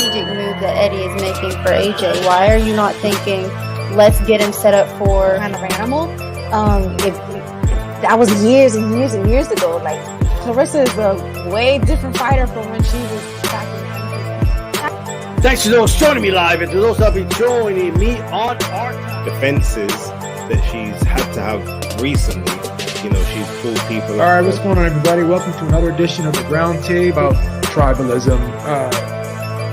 strategic move that Eddie is making for AJ? Why are you not thinking, let's get him set up for kind of animal? That was years and years and years ago. Like, Clarissa is a way different fighter from when she was back in. Thanks to those joining me live and to those that will be joining me on our defenses that she's had to have recently. You know, she's pulled people. All right, what's going on, everybody? Welcome to another edition of the Roundtable about tribalism.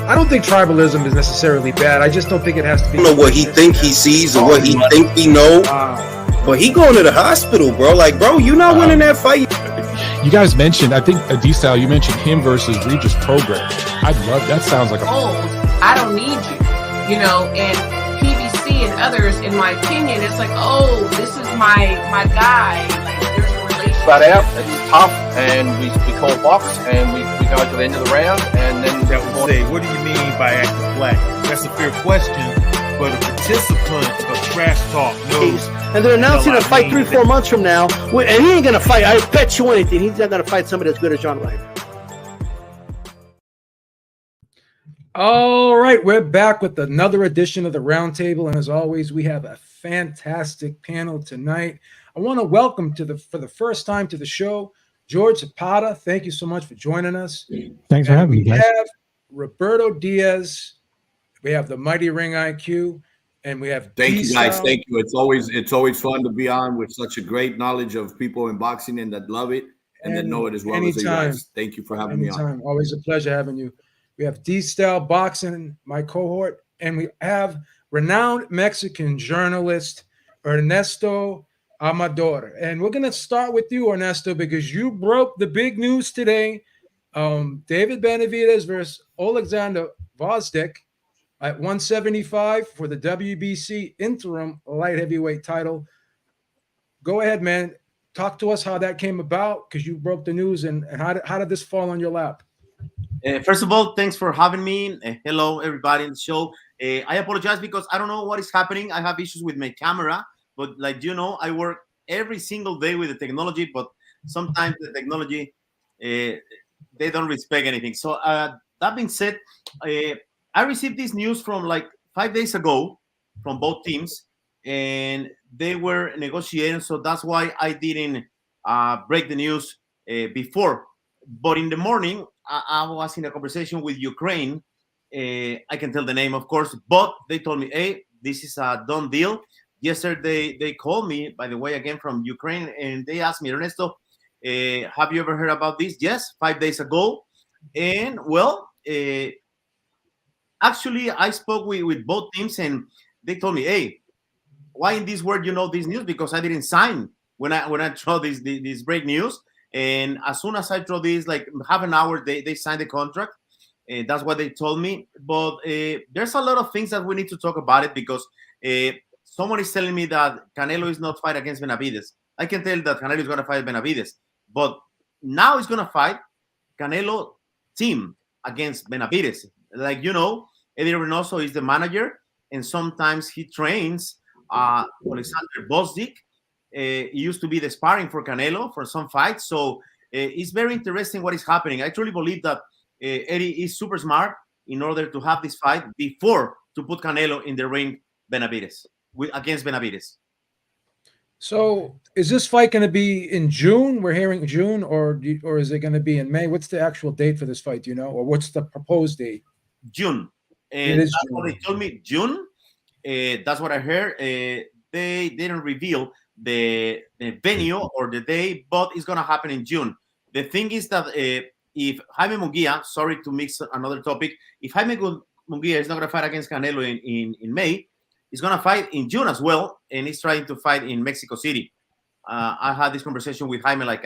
I don't think tribalism is necessarily bad. I just don't think it has to be. I don't know what he think he sees or what he think he know. But he going to the hospital, bro. Like, bro, you not winning that fight. You guys mentioned, I think, D-Style, you mentioned him versus Regis Prograis. I love that. Sounds like I don't need you, you know, and PBC and others, in my opinion, it's like, oh, this is my guy. Like, there's a relationship. Flat out, it's tough, and we call box, and we go to the end of the round, and then that would say, what do you mean by acting black? That's a fair question, but a participant of trash talk knows. And they're announcing a fight 3-4 months from now, and he ain't gonna fight. I bet you anything, he's not gonna fight somebody as good as John Ryder. All right, we're back with another edition of the Roundtable, and as always, we have a fantastic panel tonight. I want to welcome for the first time to the show, George Zapata. Thank you so much for joining us. Thanks for having me, guys. We have Roberto Diaz. We have the Mighty Ring IQ, and we have. Thank you, guys. Thank you. It's always fun to be on with such a great knowledge of people in boxing and that love it and that know it as well as you guys. Thank you for having me on. Always a pleasure having you. We have D-Style Boxing, my cohort, and we have renowned Mexican journalist Ernesto Amador. And we're going to start with you, Ernesto, because you broke the big news today. David Benavidez versus Alexandro Gvozdyk at 175 for the WBC interim light heavyweight title. Go ahead, man. Talk to us how that came about, because you broke the news, and how did this fall on your lap? First of all, thanks for having me. Hello, everybody in the show. I apologize because I don't know what is happening. I have issues with my camera, but like you know, I work every single day with the technology, but sometimes the technology, they don't respect anything. So that being said, I received this news from like 5 days ago from both teams, and they were negotiating. So that's why I didn't break the news before. But in the morning, I was in a conversation with Ukraine. I can tell the name, of course, but they told me, hey, this is a done deal. Yesterday, they called me, by the way, again from Ukraine, and they asked me, Ernesto, have you ever heard about this? Yes, 5 days ago. And, well, actually, I spoke with both teams, and they told me, hey, why in this word you know this news? Because I didn't sign when I throw this break news. And as soon as I throw this, like half an hour, they signed the contract. That's what they told me. But there's a lot of things that we need to talk about it, because someone is telling me that Canelo is not fighting against Benavidez. I can tell that Canelo is going to fight Benavidez. But now he's going to fight Canelo team against Benavidez. Like, you know, Eddie Reynoso is the manager, and sometimes he trains Alexandro Gvozdyk. He used to be the sparring for Canelo for some fights. So it's very interesting what is happening. I truly believe that Eddie is super smart in order to have this fight before to put Canelo in the ring against Benavidez. So is this fight going to be in June? We're hearing June, or is it going to be in May? What's the actual date for this fight, do you know? Or what's the proposed date? June. And that's June. What they told me, June. That's what I heard. They didn't reveal the venue or the day, but it's going to happen in June. The thing is that if Jaime Munguia, sorry to mix another topic, if Jaime Munguia is not going to fight against Canelo in May, he's going to fight in June as well, and he's trying to fight in Mexico City. I had this conversation with Jaime like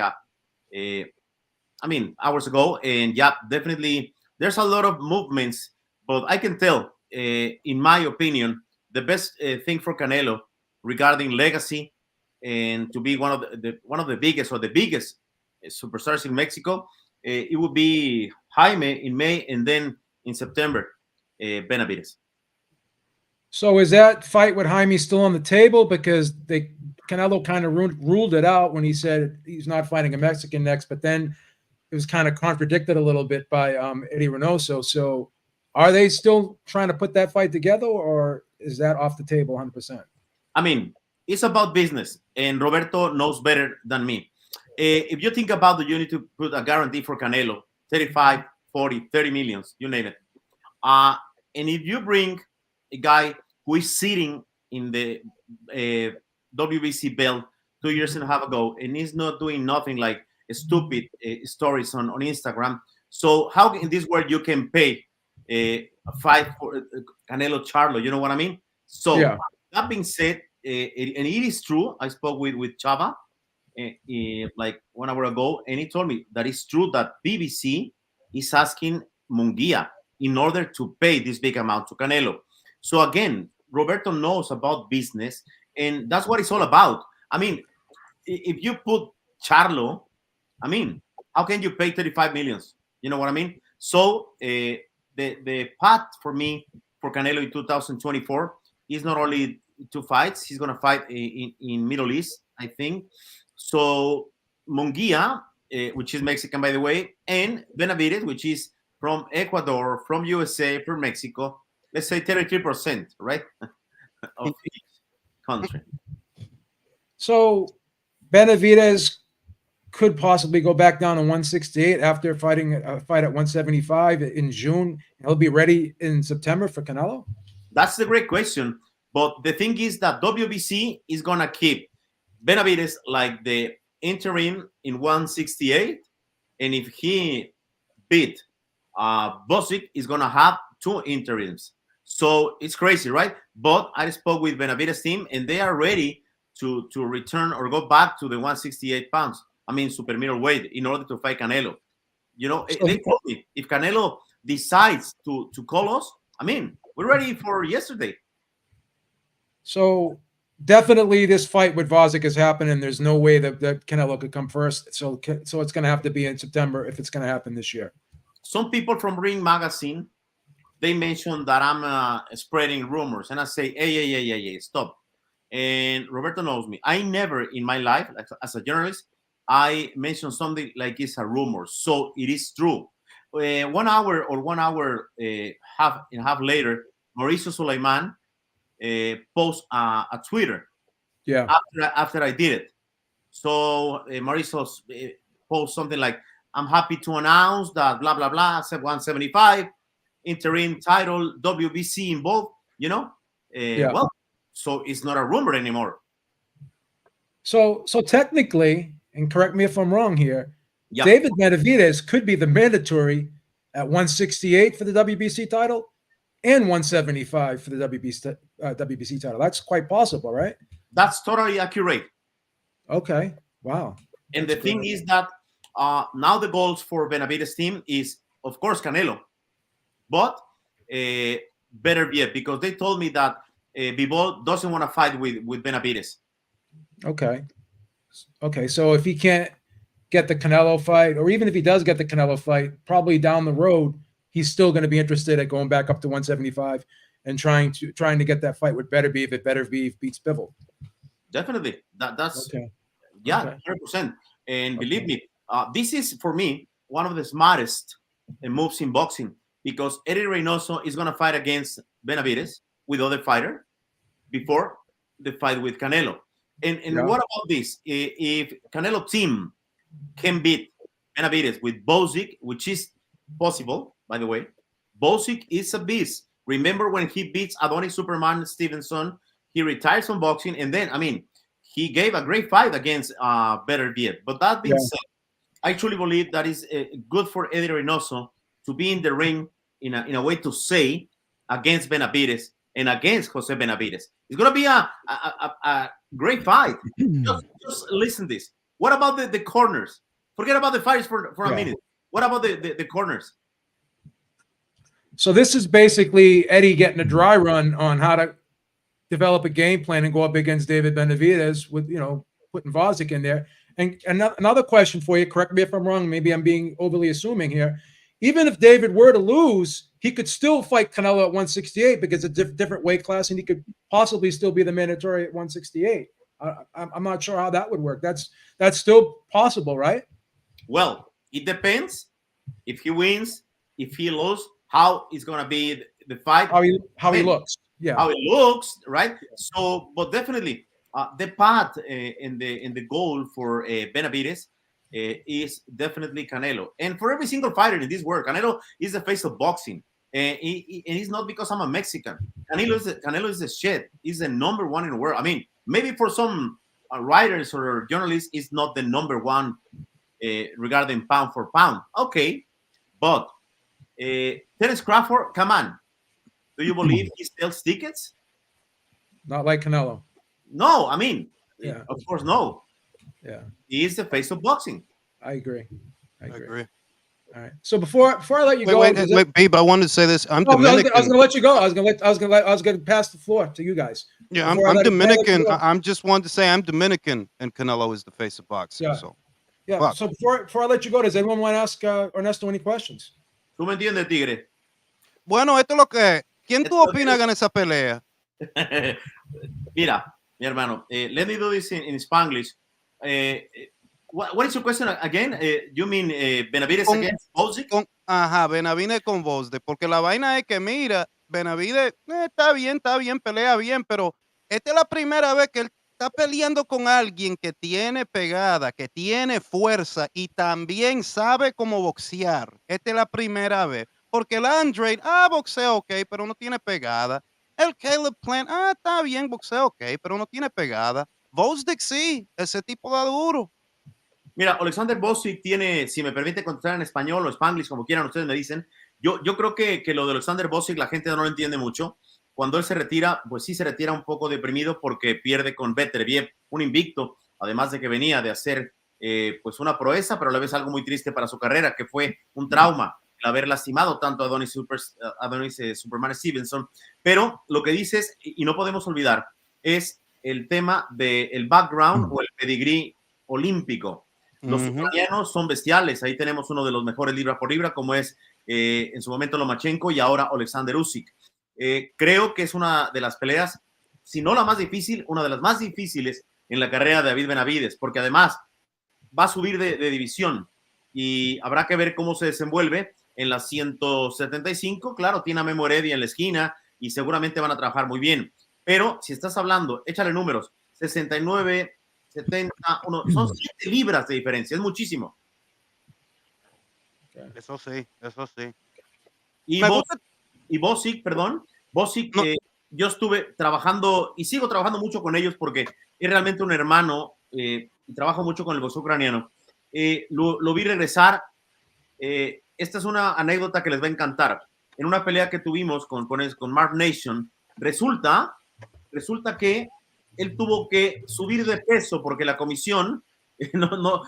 hours ago, and yeah, definitely there's a lot of movements, but I can tell, in my opinion, the best thing for Canelo regarding legacy and to be one of the biggest or the biggest superstars in Mexico, it would be Jaime in May, and then in September, Benavidez. So is that fight with Jaime still on the table? Because Canelo kind of ruled it out when he said he's not fighting a Mexican next, but then it was kind of contradicted a little bit by Eddie Reynoso. So Are they still trying to put that fight together, or is that off the table 100%? I mean, it's about business, and Roberto knows better than me. If you think about it, you need to put a guarantee for Canelo, 35, 40, 30 millions, you name it. And if you bring a guy who is sitting in the WBC belt 2 years and a half ago, and he's not doing nothing like stupid stories on Instagram, so how in this world you can pay a fight for Canelo Charlo? You know what I mean? So that being said, and it is true. I spoke with Chava like 1 hour ago, and he told me that it's true that BBC is asking Munguia in order to pay this big amount to Canelo. So again, Roberto knows about business, and that's what it's all about. I mean, if you put Charlo, I mean, how can you pay 35 millions? You know what I mean? So the path for me for Canelo in 2024 is not only 2 fights. He's going to fight in Middle East, I think. So Munguia, which is Mexican, by the way, and Benavidez, which is from Ecuador, from USA, from Mexico. Let's say 33%, right, of each country. So Benavidez could possibly go back down to 168 after fighting a fight at 175 in June. He'll be ready in September for Canelo? That's the great question. But the thing is that WBC is going to keep Benavidez like the interim in 168. And if he beat Gvozdyk, is going to have 2 interims. So it's crazy, right? But I spoke with Benavidez team, and they are ready to return or go back to the 168 pounds. I mean, super middleweight, in order to fight Canelo. You know, they told me if Canelo decides to call us, I mean, we're ready for yesterday. So definitely this fight with Gvozdyk is happening. There's no way that Canelo could come first. So it's going to have to be in September if it's going to happen this year. Some people from Ring Magazine, they mentioned that I'm spreading rumors. And I say, hey, stop. And Roberto knows me. I never in my life, as a journalist, I mentioned something like it's a rumor. So it is true. 1 hour or 1 hour half and a half later, Mauricio Suleiman post a Twitter. Yeah. After I did it. So Mauricio post something like, I'm happy to announce that blah, blah, blah, 175, interim title, WBC involved, you know? Well, so it's not a rumor anymore. So technically, and correct me if I'm wrong here, David Benavidez could be the mandatory at 168 for the WBC title and 175 for the WBC title. That's quite possible, right? That's totally accurate. Okay. Wow. And the thing is that now the goals for Benavidez team is, of course, Canelo, but better yet, because they told me that Bivol doesn't want to fight with Benavidez. Okay. So if he can't get the Canelo fight, or even if he does get the Canelo fight, probably down the road, he's still going to be interested at going back up to 175 and trying to get that fight with Beterbiev if Beterbiev beats Bivol. Definitely. That's okay. 100%. And believe me, this is for me one of the smartest moves in boxing, because Eddie Reynoso is going to fight against Benavidez with other fighter before the fight with Canelo. And what about this? If Canelo team can beat Benavidez with Gvozdyk, which is possible, by the way, Gvozdyk is a beast. Remember when he beats Adonis Superman Stevenson, he retires from boxing, and then, I mean, he gave a great fight against Beterbiev. But that being said, I truly believe that is good for Eddie Reynoso to be in the ring in a way to say against Benavidez and against Jose Benavidez. It's going to be a great fight. just listen to this. What about the corners? Forget about the fighters for a minute. What about the corners? So this is basically Eddie getting a dry run on how to develop a game plan and go up against David Benavidez with, putting Gvozdyk in there. And another question for you, correct me if I'm wrong, maybe I'm being overly assuming here. Even if David were to lose, he could still fight Canelo at 168 because it's a different weight class, and he could possibly still be the mandatory at 168. I'm not sure how that would work. That's still possible, right? Well, it depends. If he wins, if he loses, how it's gonna be the fight, how he looks, how it looks, right? So, but definitely, the path in the goal for Benavidez is definitely Canelo, and for every single fighter in this world, Canelo is the face of boxing, and it's not because I'm a Mexican. Canelo is the shit. He's the number one in the world. I mean, maybe for some writers or journalists, it's not the number one regarding pound for pound. Okay, but Terence Crawford, come on. Do you believe he sells tickets? Not like Canelo. No, I mean, of course, no. Yeah. He is the face of boxing. I agree. All right. So before I let you go, wait, Babe, I wanted to say this. I'm Dominican. I was going to let you go. I was going to pass the floor to you guys. Yeah, I'm Dominican. I'm just wanted to say I'm Dominican, and Canelo is the face of boxing. Yeah. So, yeah. So before I let you go, does anyone want to ask Ernesto any questions? ¿Tú me entiendes, Tigre? Bueno, esto es lo que es. ¿Quién tú opinas gana esa pelea? Mira, mi hermano, let me do this in Spanglish. What is your question again? You mean Benavidez against Gvozdyk? Ajá, Benavidez con Gvozdyk, porque la vaina es que, mira, Benavidez está bien, pelea bien, pero esta es la primera vez que él está peleando con alguien que tiene pegada, que tiene fuerza y también sabe cómo boxear. Esta es la primera vez. Porque el Andre, boxea ok, pero no tiene pegada. El Caleb Plant, está bien, boxea ok, pero no tiene pegada. Gvozdyk sí, ese tipo da duro. Mira, Alexander Gvozdyk tiene, si me permite contestar en español o Spanglish, como quieran, ustedes me dicen. Yo creo que lo de Alexander Gvozdyk la gente no lo entiende mucho. Cuando él se retira, pues sí se retira un poco deprimido porque pierde con Beterbiev, un invicto, además de que venía de hacer pues una proeza, pero a la vez algo muy triste para su carrera, que fue un trauma, el haber lastimado tanto a Adonis Superman Stevenson. Pero lo que dices, y no podemos olvidar, es el tema del background o el pedigrí olímpico. Los ucranianos son bestiales. Ahí tenemos uno de los mejores libra por libra, como es en su momento Lomachenko y ahora Alexander Usyk. Creo que es una de las peleas, si no la más difícil, una de las más difíciles en la carrera de David Benavidez, porque además va a subir de división y habrá que ver cómo se desenvuelve en las 175. Claro, tiene a Memo Heredia en la esquina y seguramente van a trabajar muy bien. Pero si estás hablando, échale números, 69, 70, son 7 libras de diferencia, es muchísimo. Eso sí. Y Gvozdyk, yo estuve trabajando y sigo trabajando mucho con ellos porque es realmente un hermano y trabajo mucho con el boxeo ucraniano. Lo vi regresar. Esta es una anécdota que les va a encantar. En una pelea que tuvimos con Mark Nation, resulta que él tuvo que subir de peso porque la comisión no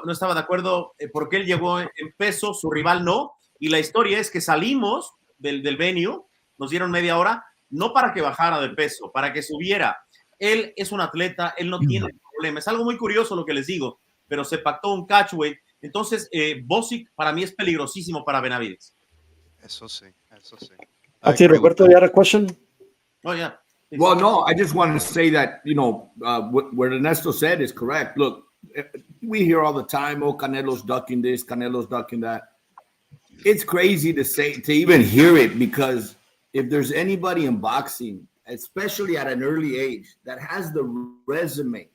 estaba de acuerdo porque él llegó en peso, su rival no, y la historia es que salimos del venue, nos dieron media hora, no para que bajara de peso, para que subiera. Él es un atleta, él no tiene problema. Es algo muy curioso lo que les digo, pero se pactó un catchweight. Entonces, Gvozdyk para mí es peligrosísimo para Benavidez. Eso sí. Okay, Roberto, you had a question? Oh, yeah. Well, no, I just wanted to say that, what Ernesto said is correct. Look, we hear all the time, Canelo's ducking this, Canelo's ducking that. It's crazy to even hear it, because if there's anybody in boxing, especially at an early age, that has the resume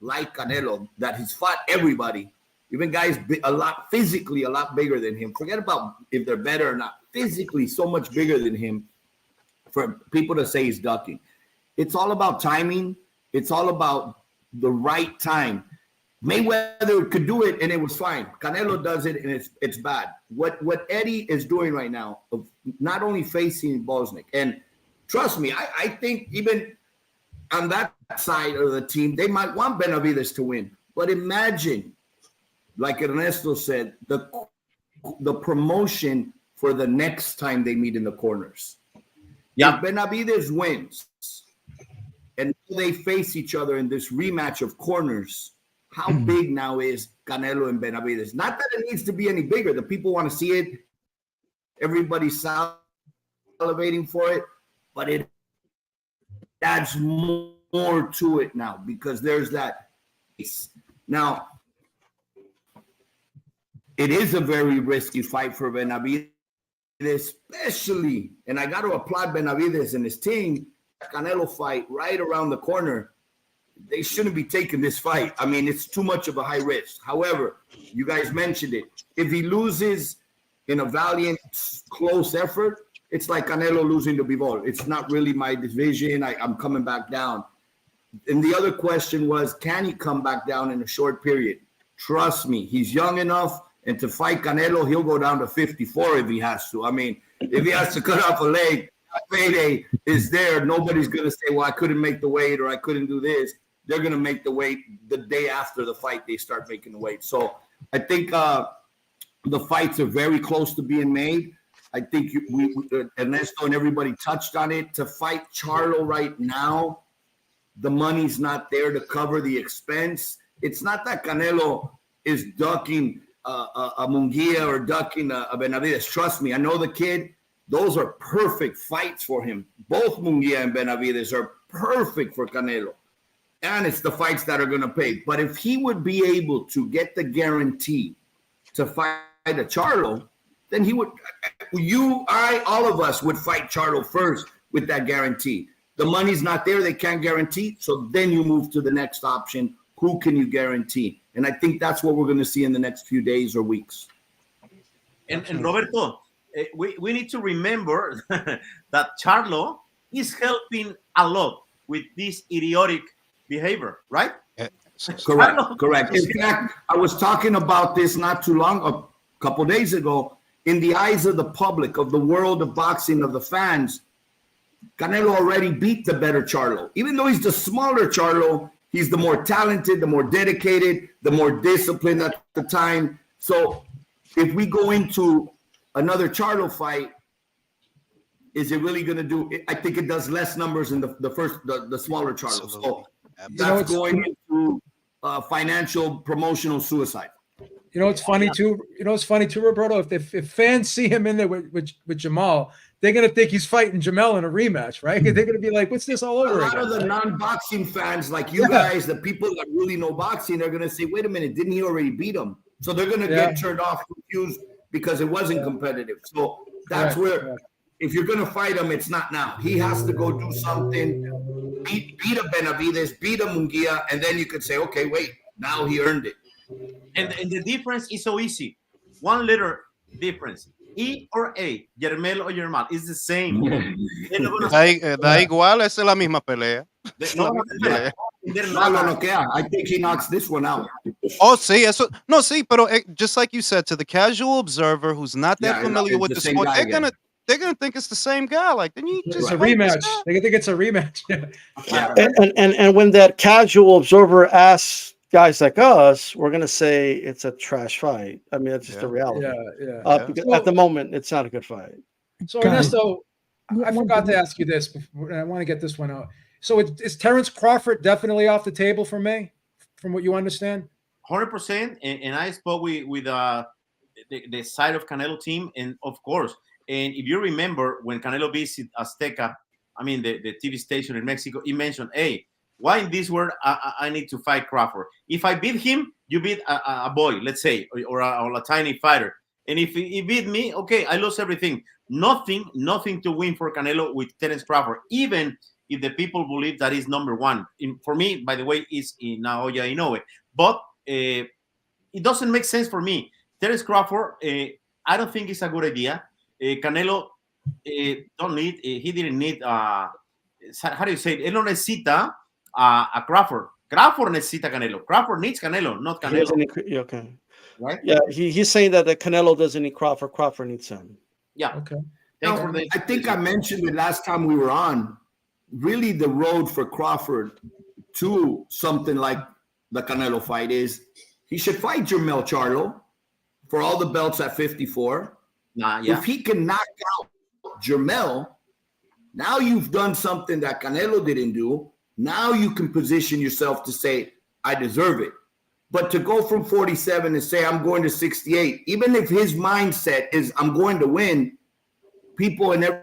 like Canelo, that he's fought everybody, even guys physically a lot bigger than him. Forget about if they're better or not. Physically so much bigger than him, for people to say he's ducking. It's all about timing. It's all about the right time. Mayweather could do it and it was fine. Canelo does it and it's bad. What Eddie is doing right now, of not only facing Gvozdyk, and trust me, I think even on that side of the team, they might want Benavidez to win. But imagine, like Ernesto said, the promotion for the next time they meet in the corners. Yeah, if Benavidez wins and they face each other in this rematch of corners, how big now is Canelo and Benavidez? Not that it needs to be any bigger. The people want to see it. Everybody's salivating for it, but it adds more to it now because there's that. Now, it is a very risky fight for Benavidez especially, and I got to applaud Benavidez and his team, Canelo fight right around the corner. They shouldn't be taking this fight. I mean, it's too much of a high risk. However, you guys mentioned it. If he loses in a valiant, close effort, it's like Canelo losing to Bivol. It's not really my division. I'm coming back down. And the other question was, can he come back down in a short period? Trust me, he's young enough. And to fight Canelo, he'll go down to 54 if he has to. I mean, if he has to cut off a leg, payday is there. Nobody's going to say, well, I couldn't make the weight or I couldn't do this. They're going to make the weight the day after the fight. They start making the weight. So I think the fights are very close to being made. I think Ernesto and everybody touched on it. To fight Charlo right now, the money's not there to cover the expense. It's not that Canelo is ducking a Munguia or ducking a Benavidez. Trust me, I know the kid. Those are perfect fights for him. Both Munguia and Benavidez are perfect for Canelo. And it's the fights that are going to pay. But if he would be able to get the guarantee to fight a Charlo, then he would, all of us would fight Charlo first with that guarantee. The money's not there. They can't guarantee. So then you move to the next option. Who can you guarantee? And I think that's what we're going to see in the next few days or weeks. And Roberto, we need to remember that Charlo is helping a lot with this idiotic behavior, right? Correct. In fact, I was talking about this not too long, a couple days ago. In the eyes of the public, of the world of boxing, of the fans, Canelo already beat the better Charlo. Even though he's the smaller Charlo, he's the more talented, the more dedicated, the more disciplined at the time. So if we go into another Charlo fight, is it really going to do? I think it does less numbers in the smaller Charlo. So that's going into financial promotional suicide. You know, it's funny too. Roberto. If fans see him in there with Jamal, they're gonna think he's fighting Jamal in a rematch, right? They're gonna be like, "What's this all over?" A lot of the non-boxing fans, like you guys, the people that really know boxing, are gonna say, "Wait a minute, didn't he already beat him?" So they're gonna get turned off, confused because it wasn't competitive. So that's where, if you're gonna fight him, it's not now. He has to go do something, beat a Benavidez, beat a Munguia, and then you could say, "Okay, wait, now he earned it." And the difference is so easy. 1 letter difference. E or A, Yermel o Yermal, is the same. Da igual, esa es la misma pelea. I think he knocks this one out. Oh, sí, eso. No, sí, pero just like you said, to the casual observer who's not that familiar with the sport, they're gonna think it's the same guy. Like, then you just it's a rematch. They think it's a rematch. And when that casual observer asks guys like us, we're gonna say it's a trash fight. I mean, that's just the reality. Because at the moment, it's not a good fight. So Ernesto, I forgot to ask you this, and I want to get this one out. So is Terence Crawford definitely off the table for me, from what you understand? 100%. And I spoke with the side of Canelo team, and of course, and if you remember when Canelo visited Azteca, I mean the TV station in Mexico, he mentioned, "Hey, why in this world I need to fight Crawford? If I beat him, you beat a boy, let's say, or a tiny fighter. And if he beat me, okay, I lost everything. Nothing to win for Canelo with Terence Crawford, even if the people believe that is number one. For me, by the way, is in Naoya Inoue. But it doesn't make sense for me. Terence Crawford, I don't think it's a good idea. Canelo he didn't need, how do you say it? Él no necesita a Crawford. Crawford necesita Canelo. Crawford needs Canelo, not Canelo. Okay. Right? Yeah, he's saying that the Canelo doesn't need Crawford. Crawford needs him. Yeah. Okay. I think I mentioned it last time we were on. Really, the road for Crawford to something like the Canelo fight is he should fight Jermell Charlo for all the belts at 54. If he can knock out Jermell, now you've done something that Canelo didn't do. Now you can position yourself to say, I deserve it. But to go from 47 and say, I'm going to 68, even if his mindset is, I'm going to win, people and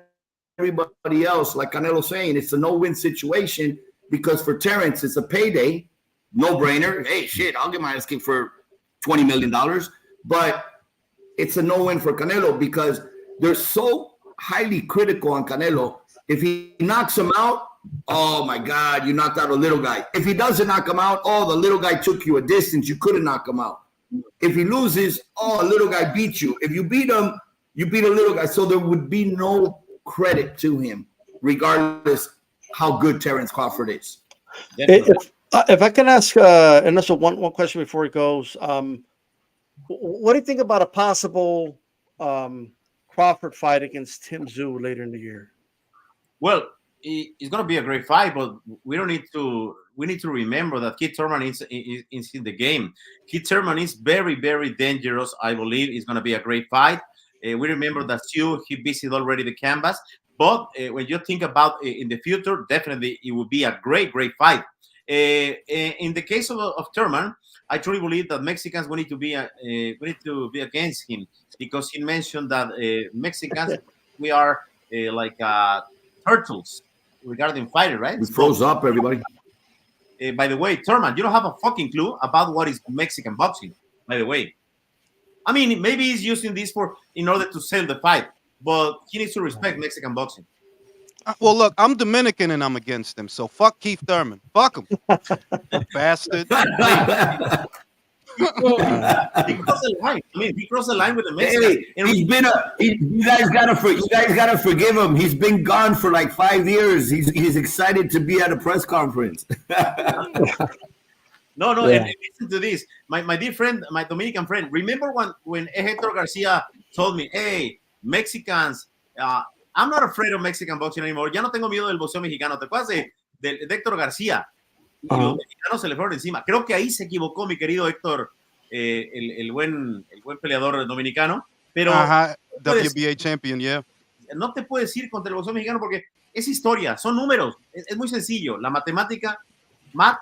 everybody else, like Canelo saying, it's a no-win situation because for Terence, it's a payday, no-brainer. Hey, shit, I'll get my ass kicked for $20 million. But it's a no-win for Canelo because they're so highly critical on Canelo. If he knocks him out, oh my God, you knocked out a little guy. If he doesn't knock him out, oh, the little guy took you a distance. You couldn't knock him out. If he loses, oh, a little guy beat you. If you beat him, you beat a little guy. So there would be no credit to him, regardless how good Terence Crawford is. If I can ask Ernesto one question before he goes, what do you think about a possible Crawford fight against Tim Tszyu later in the year? Well, it's going to be a great fight, but we need to remember that Keith Thurman is in the game. Keith Thurman is very, very dangerous. I believe it's going to be a great fight. We remember that Tszyu, he visited already the canvas. But when you think about in the future, definitely it will be a great, great fight. In the case of Thurman, I truly believe that Mexicans we need to be against him, because he mentioned that Mexicans we are like turtles regarding fighting, right? We froze up, everybody. By the way, Thurman, you don't have a fucking clue about what is Mexican boxing. By the way, I mean, maybe he's using this in order to sell the fight, but he needs to respect Mexican boxing. Well, look, I'm Dominican and I'm against him, so fuck Keith Thurman. Fuck him, bastard. He crossed the line. I mean, he crossed the line with the Mexicans. Hey, you guys gotta forgive him. He's been gone for like 5 years. He's excited to be at a press conference. No, and listen to this. My dear friend, my Dominican friend, remember when Hector Garcia told me, hey, Mexicans, I'm not afraid of Mexican boxing anymore. Ya no tengo miedo del boxeo mexicano. ¿Te acuerdas de Héctor García? Y los mexicanos se le fueron encima. Creo que ahí se equivocó mi querido Héctor, el buen peleador dominicano. Pero WBA champion, yeah. No te puedes ir contra el boxeo mexicano porque es historia, son números. Es muy sencillo. La matemática, Matt.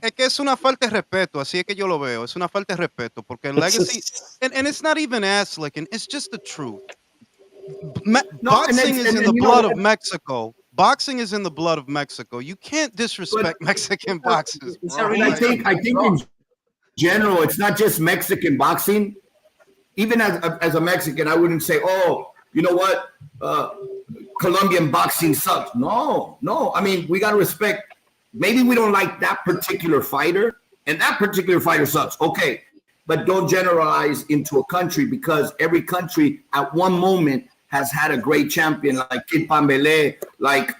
Es que es una falta de respeto, así es que yo lo veo. Es una falta de respeto porque el legacy, and it's not even ass licking, it's just the truth. Boxing is in the blood of Mexico. Boxing is in the blood of Mexico. You can't disrespect Mexican boxers. I think in general, it's not just Mexican boxing. Even as a Mexican, I wouldn't say, oh, you know what, Colombian boxing sucks. No. I mean, we got to respect. Maybe we don't like that particular fighter, and that particular fighter sucks. Okay, but don't generalize into a country, because every country at one moment has had a great champion, like Kid Pambele, like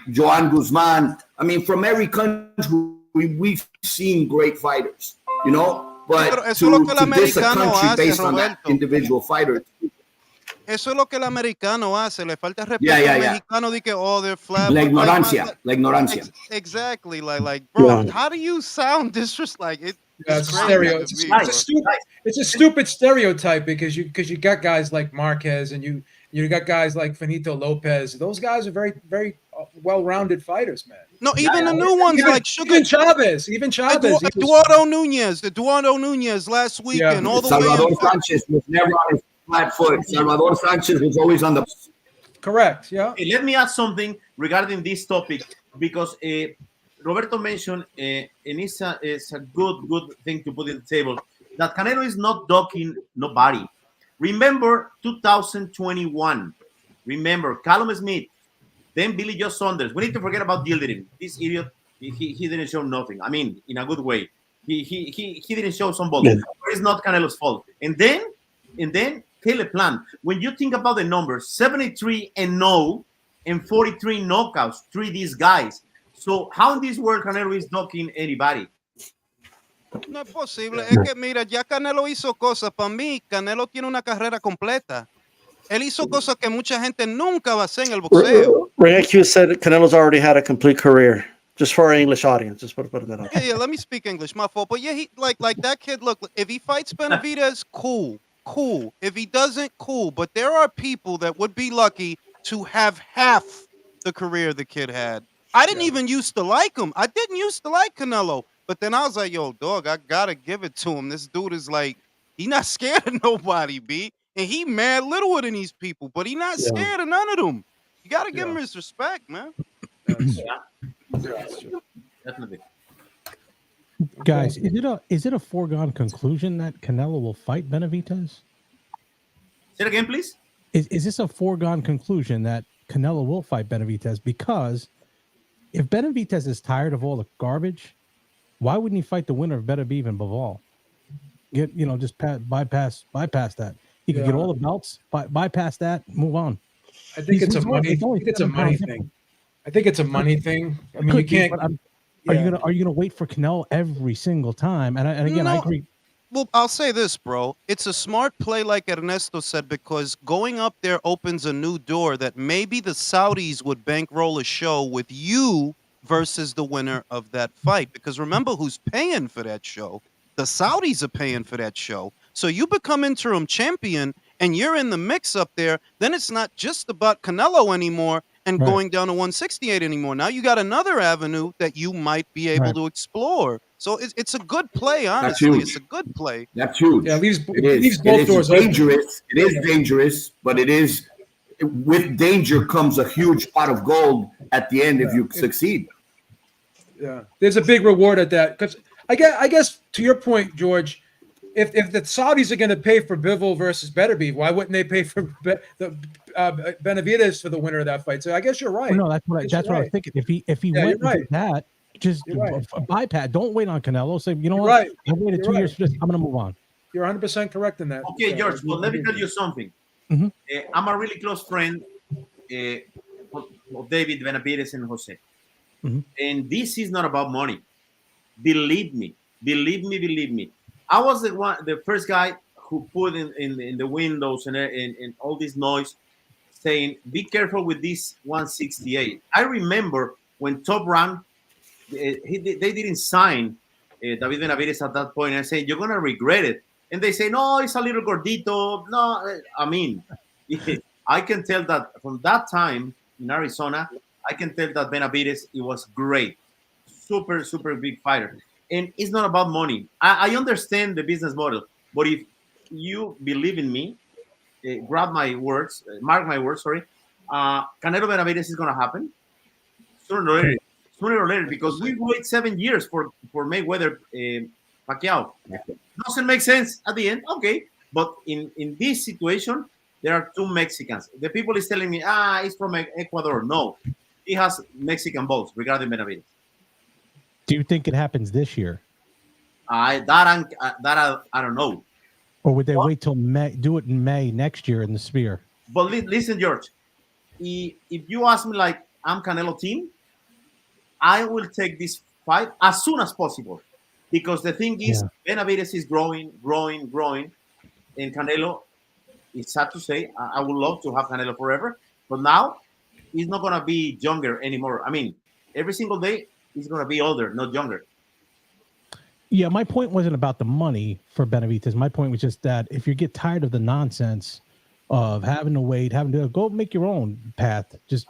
Joan Guzman. I mean, from every country, we've seen great fighters, you know? But to diss a country based on that individual fighter. Eso es lo que el americano hace. Le falta respeto al mexicano de que, oh, they're flat. La ignorancia. Exactly. Like, bro, how do you sound disrespectful? It's a stupid stereotype because you got guys like Marquez and you got guys like Finito Lopez. Those guys are very, very well-rounded fighters, man. No, even the new ones like Sugar. Even Chavez. Eduardo Nunez last weekend. All the Salvador way Sanchez was never on his flat foot. Salvador Sanchez was always on the... Correct, yeah. Let me add something regarding this topic, because Roberto mentioned, and it's a good thing to put in the table, that Canelo is not ducking nobody. Remember 2021. Remember Callum Smith, then Billy Joe Saunders. We need to forget about Dildering. This idiot, he didn't show nothing. I mean, in a good way. He didn't show some ball. It's not Canelo's fault. And then Caleb Plant. When you think about the numbers, 73-0 and 43 knockouts, these guys. So how in this world Canelo is ducking anybody? No es posible. Es que mira, ya Canelo hizo cosas. Para mí, Canelo tiene una carrera completa. Él hizo cosas que mucha gente nunca va a hacer en el boxeo. Ray IQ said Canelo's already had a complete career. Just for our English audience, just put that out. Yeah, let me speak English. My fault. But yeah, he like that kid. Look, if he fights Benavidez, cool. If he doesn't, cool. But there are people that would be lucky to have half the career the kid had. I didn't even used to like him. I didn't used to like Canelo. But then I was like, yo, dog, I gotta give it to him. This dude is like, he not scared of nobody, B. And he mad littler than these people, but he not scared of none of them. You gotta give him his respect, man. Definitely. Guys, is it a foregone conclusion that Canelo will fight Benavidez? Say it again, please. is this a foregone conclusion that Canelo will fight Benavidez? Because if Benavidez is tired of all the garbage, why wouldn't he fight the winner of Benavidez and Bivol? Just bypass that. He could get all the belts, bypass that, move on. I think it's a money thing. I think it's a money thing. I mean, you can't. Are you gonna wait for Canelo every single time? And again, I agree. Well, I'll say this, bro. It's a smart play, like Ernesto said, because going up there opens a new door that maybe the Saudis would bankroll a show with you versus the winner of that fight. Because remember who's paying for that show. The Saudis are paying for that show. So you become interim champion and you're in the mix up there. Then it's not just about Canelo anymore and going down to 168 anymore. Now you got another avenue that you might be able to explore. So it's a good play, honestly. It's a good play. That's huge. Yeah, leaves it both is doors dangerous. It is dangerous, but it is with danger comes a huge pot of gold at the end if you succeed. Yeah, there's a big reward at that. Because I guess to your point, George, if the Saudis are going to pay for Bivol versus Beterbiev, why wouldn't they pay for Benavidez for the winner of that fight? So I guess you're right. No, that's what I was thinking. If he went with that, just bypass. Don't wait on Canelo. Say, you know what? I waited 2 years for this. I'm going to move on. You're 100% correct in that. Okay, George. Well, let me tell you something. Mm-hmm. I'm a really close friend of David Benavidez and Jose. Mm-hmm. And this is not about money. Believe me. I was the first guy who put in the windows and all this noise saying, be careful with this 168. I remember when Top Rank, they didn't sign David Benavidez at that point. And I said, you're going to regret it. And they say, no, it's a little gordito. No, I mean, I can tell that from that time in Arizona, I can tell that Benavidez, it was great. Super, super big fighter. And it's not about money. I understand the business model. But if you believe in me, mark my words, Canelo Benavidez is going to happen sooner or later, because we wait 7 years for Mayweather Pacquiao. Doesn't make sense at the end, okay. But in this situation, there are two Mexicans. The people is telling me, he's from Ecuador. No, he has Mexican votes regarding Benavidez. Do you think it happens this year? I don't know. Or would they wait till May? Do it in May next year in the Sphere? But listen, George. If you ask me, like, I'm Canelo team, I will take this fight as soon as possible, because the thing is, Benavidez is growing, and Canelo. It's sad to say, I would love to have Canelo forever, but now he's not gonna be younger anymore. I mean, every single day he's gonna be older, not younger. Yeah, my point wasn't about the money for Benavidez. My point was just that if you get tired of the nonsense of having to wait, having to go make your own path, just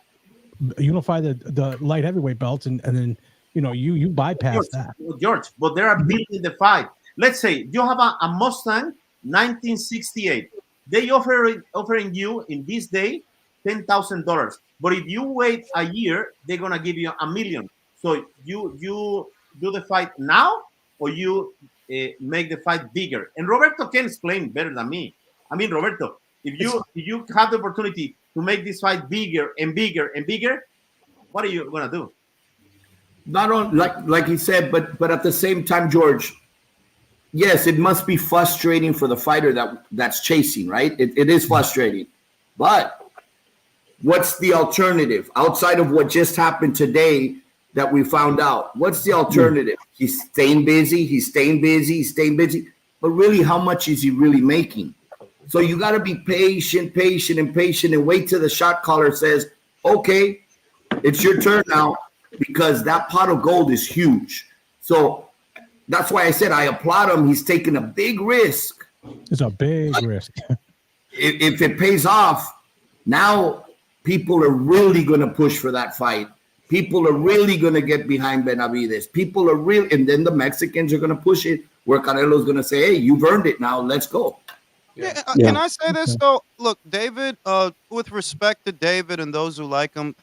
unify the light heavyweight belts, and then you bypass that. George, but they are building the fight. Let's say you have a Mustang 1968. They offering you in this day $10,000. But if you wait a year, they're gonna give you $1 million. So you do the fight now, or you make the fight bigger. And Roberto can explain better than me. I mean, Roberto, if you have the opportunity to make this fight bigger and bigger and bigger, what are you gonna do? Not on like he said, but at the same time, George, yes, it must be frustrating for the fighter that's chasing, right? It is frustrating. But what's the alternative outside of what just happened today that we found out? What's the alternative? He's staying busy. But really, how much is he really making? So you got to be patient, and wait till the shot caller says, okay, it's your turn now, because that pot of gold is huge. So that's why I said I applaud him. He's taking a big risk. It's a big risk. If it pays off, now people are really going to push for that fight. People are really going to get behind Benavidez. And then the Mexicans are going to push it, where Canelo's going to say, hey, you've earned it now. Let's go. Can I say this, though? Look, David, with respect to David and those who like him,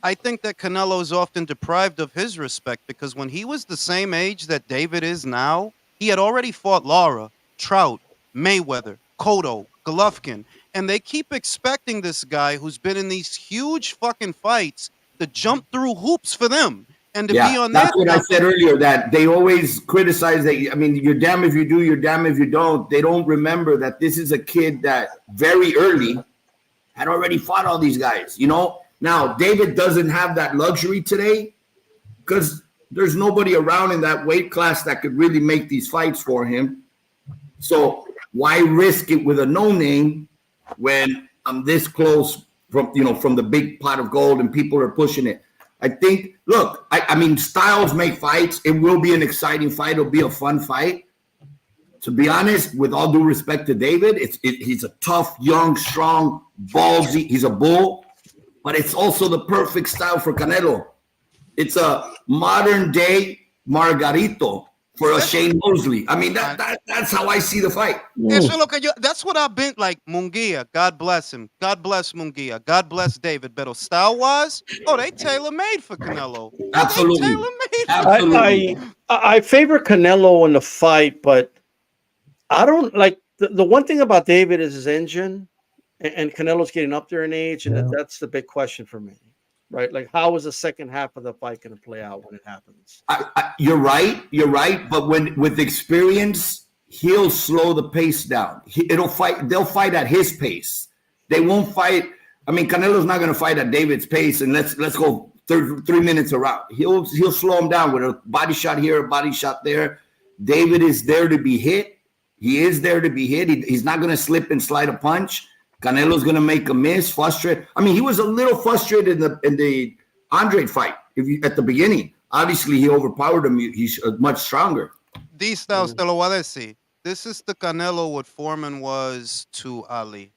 I think that Canelo is often deprived of his respect, because when he was the same age that David is now, he had already fought Lara, Drought, Mayweather, Cotto, Golovkin. and they keep expecting this guy who's been in these huge fucking fights to jump through hoops for them and to be on that's their what I said earlier, that they always criticize that. I mean, you're damn if you do, you're damn if you don't. They don't remember that this is a kid that very early had already fought all these guys, you know. Now, David doesn't have that luxury today because there's nobody around in that weight class that could really make these fights for him. So why risk it with a no-name when I'm this close from the big pot of gold and people are pushing it? I think, look, I mean, styles make fights. It will be an exciting fight. It'll be a fun fight. To be honest, with all due respect to David, he's a tough, young, strong, ballsy. He's a bull, but it's also the perfect style for Canelo. It's a modern day Margarito for a Shane Mosley. I mean, that's how I see the fight. That's what I've been like. Munguia, God bless him. God bless Munguia. God bless David. But style-wise, they tailor-made for Canelo. Absolutely. I favor Canelo in the fight, but I don't like the one thing about David is his engine, and Canelo's getting up there in age, and that's the big question for me, right? Like, how is the second half of the fight going to play out when it happens? You're right. But with experience, he'll slow the pace down. They'll fight at his pace. They won't fight. I mean, Canelo's not going to fight at David's pace, and let's go 3 minutes around. He'll slow him down with a body shot here, a body shot there. David is there to be hit. He is there to be hit. He's not going to slip and slide a punch. Canelo's going to make a miss, frustrate. I mean, he was a little frustrated in the Andre fight at the beginning. Obviously, he overpowered him. He's much stronger. These styles, te lo voy a decir. This is the Canelo what Foreman was to Ali.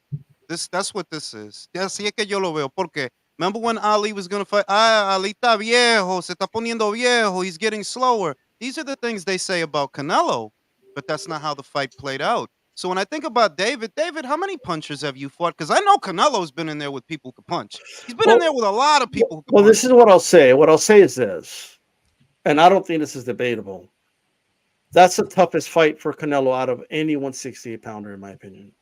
That's what this is. Así es que yo lo veo. Porque remember when Ali was going to fight? Ali está viejo, se está poniendo viejo. He's getting slower. These are the things they say about Canelo. But that's not how the fight played out. So when I think about David, how many punchers have you fought? Because I know Canelo's been in there with people who can punch. He's been in there with a lot of people who can punch. This is what I'll say. What I'll say is this, and I don't think this is debatable. That's the toughest fight for Canelo out of any 168-pounder, in my opinion.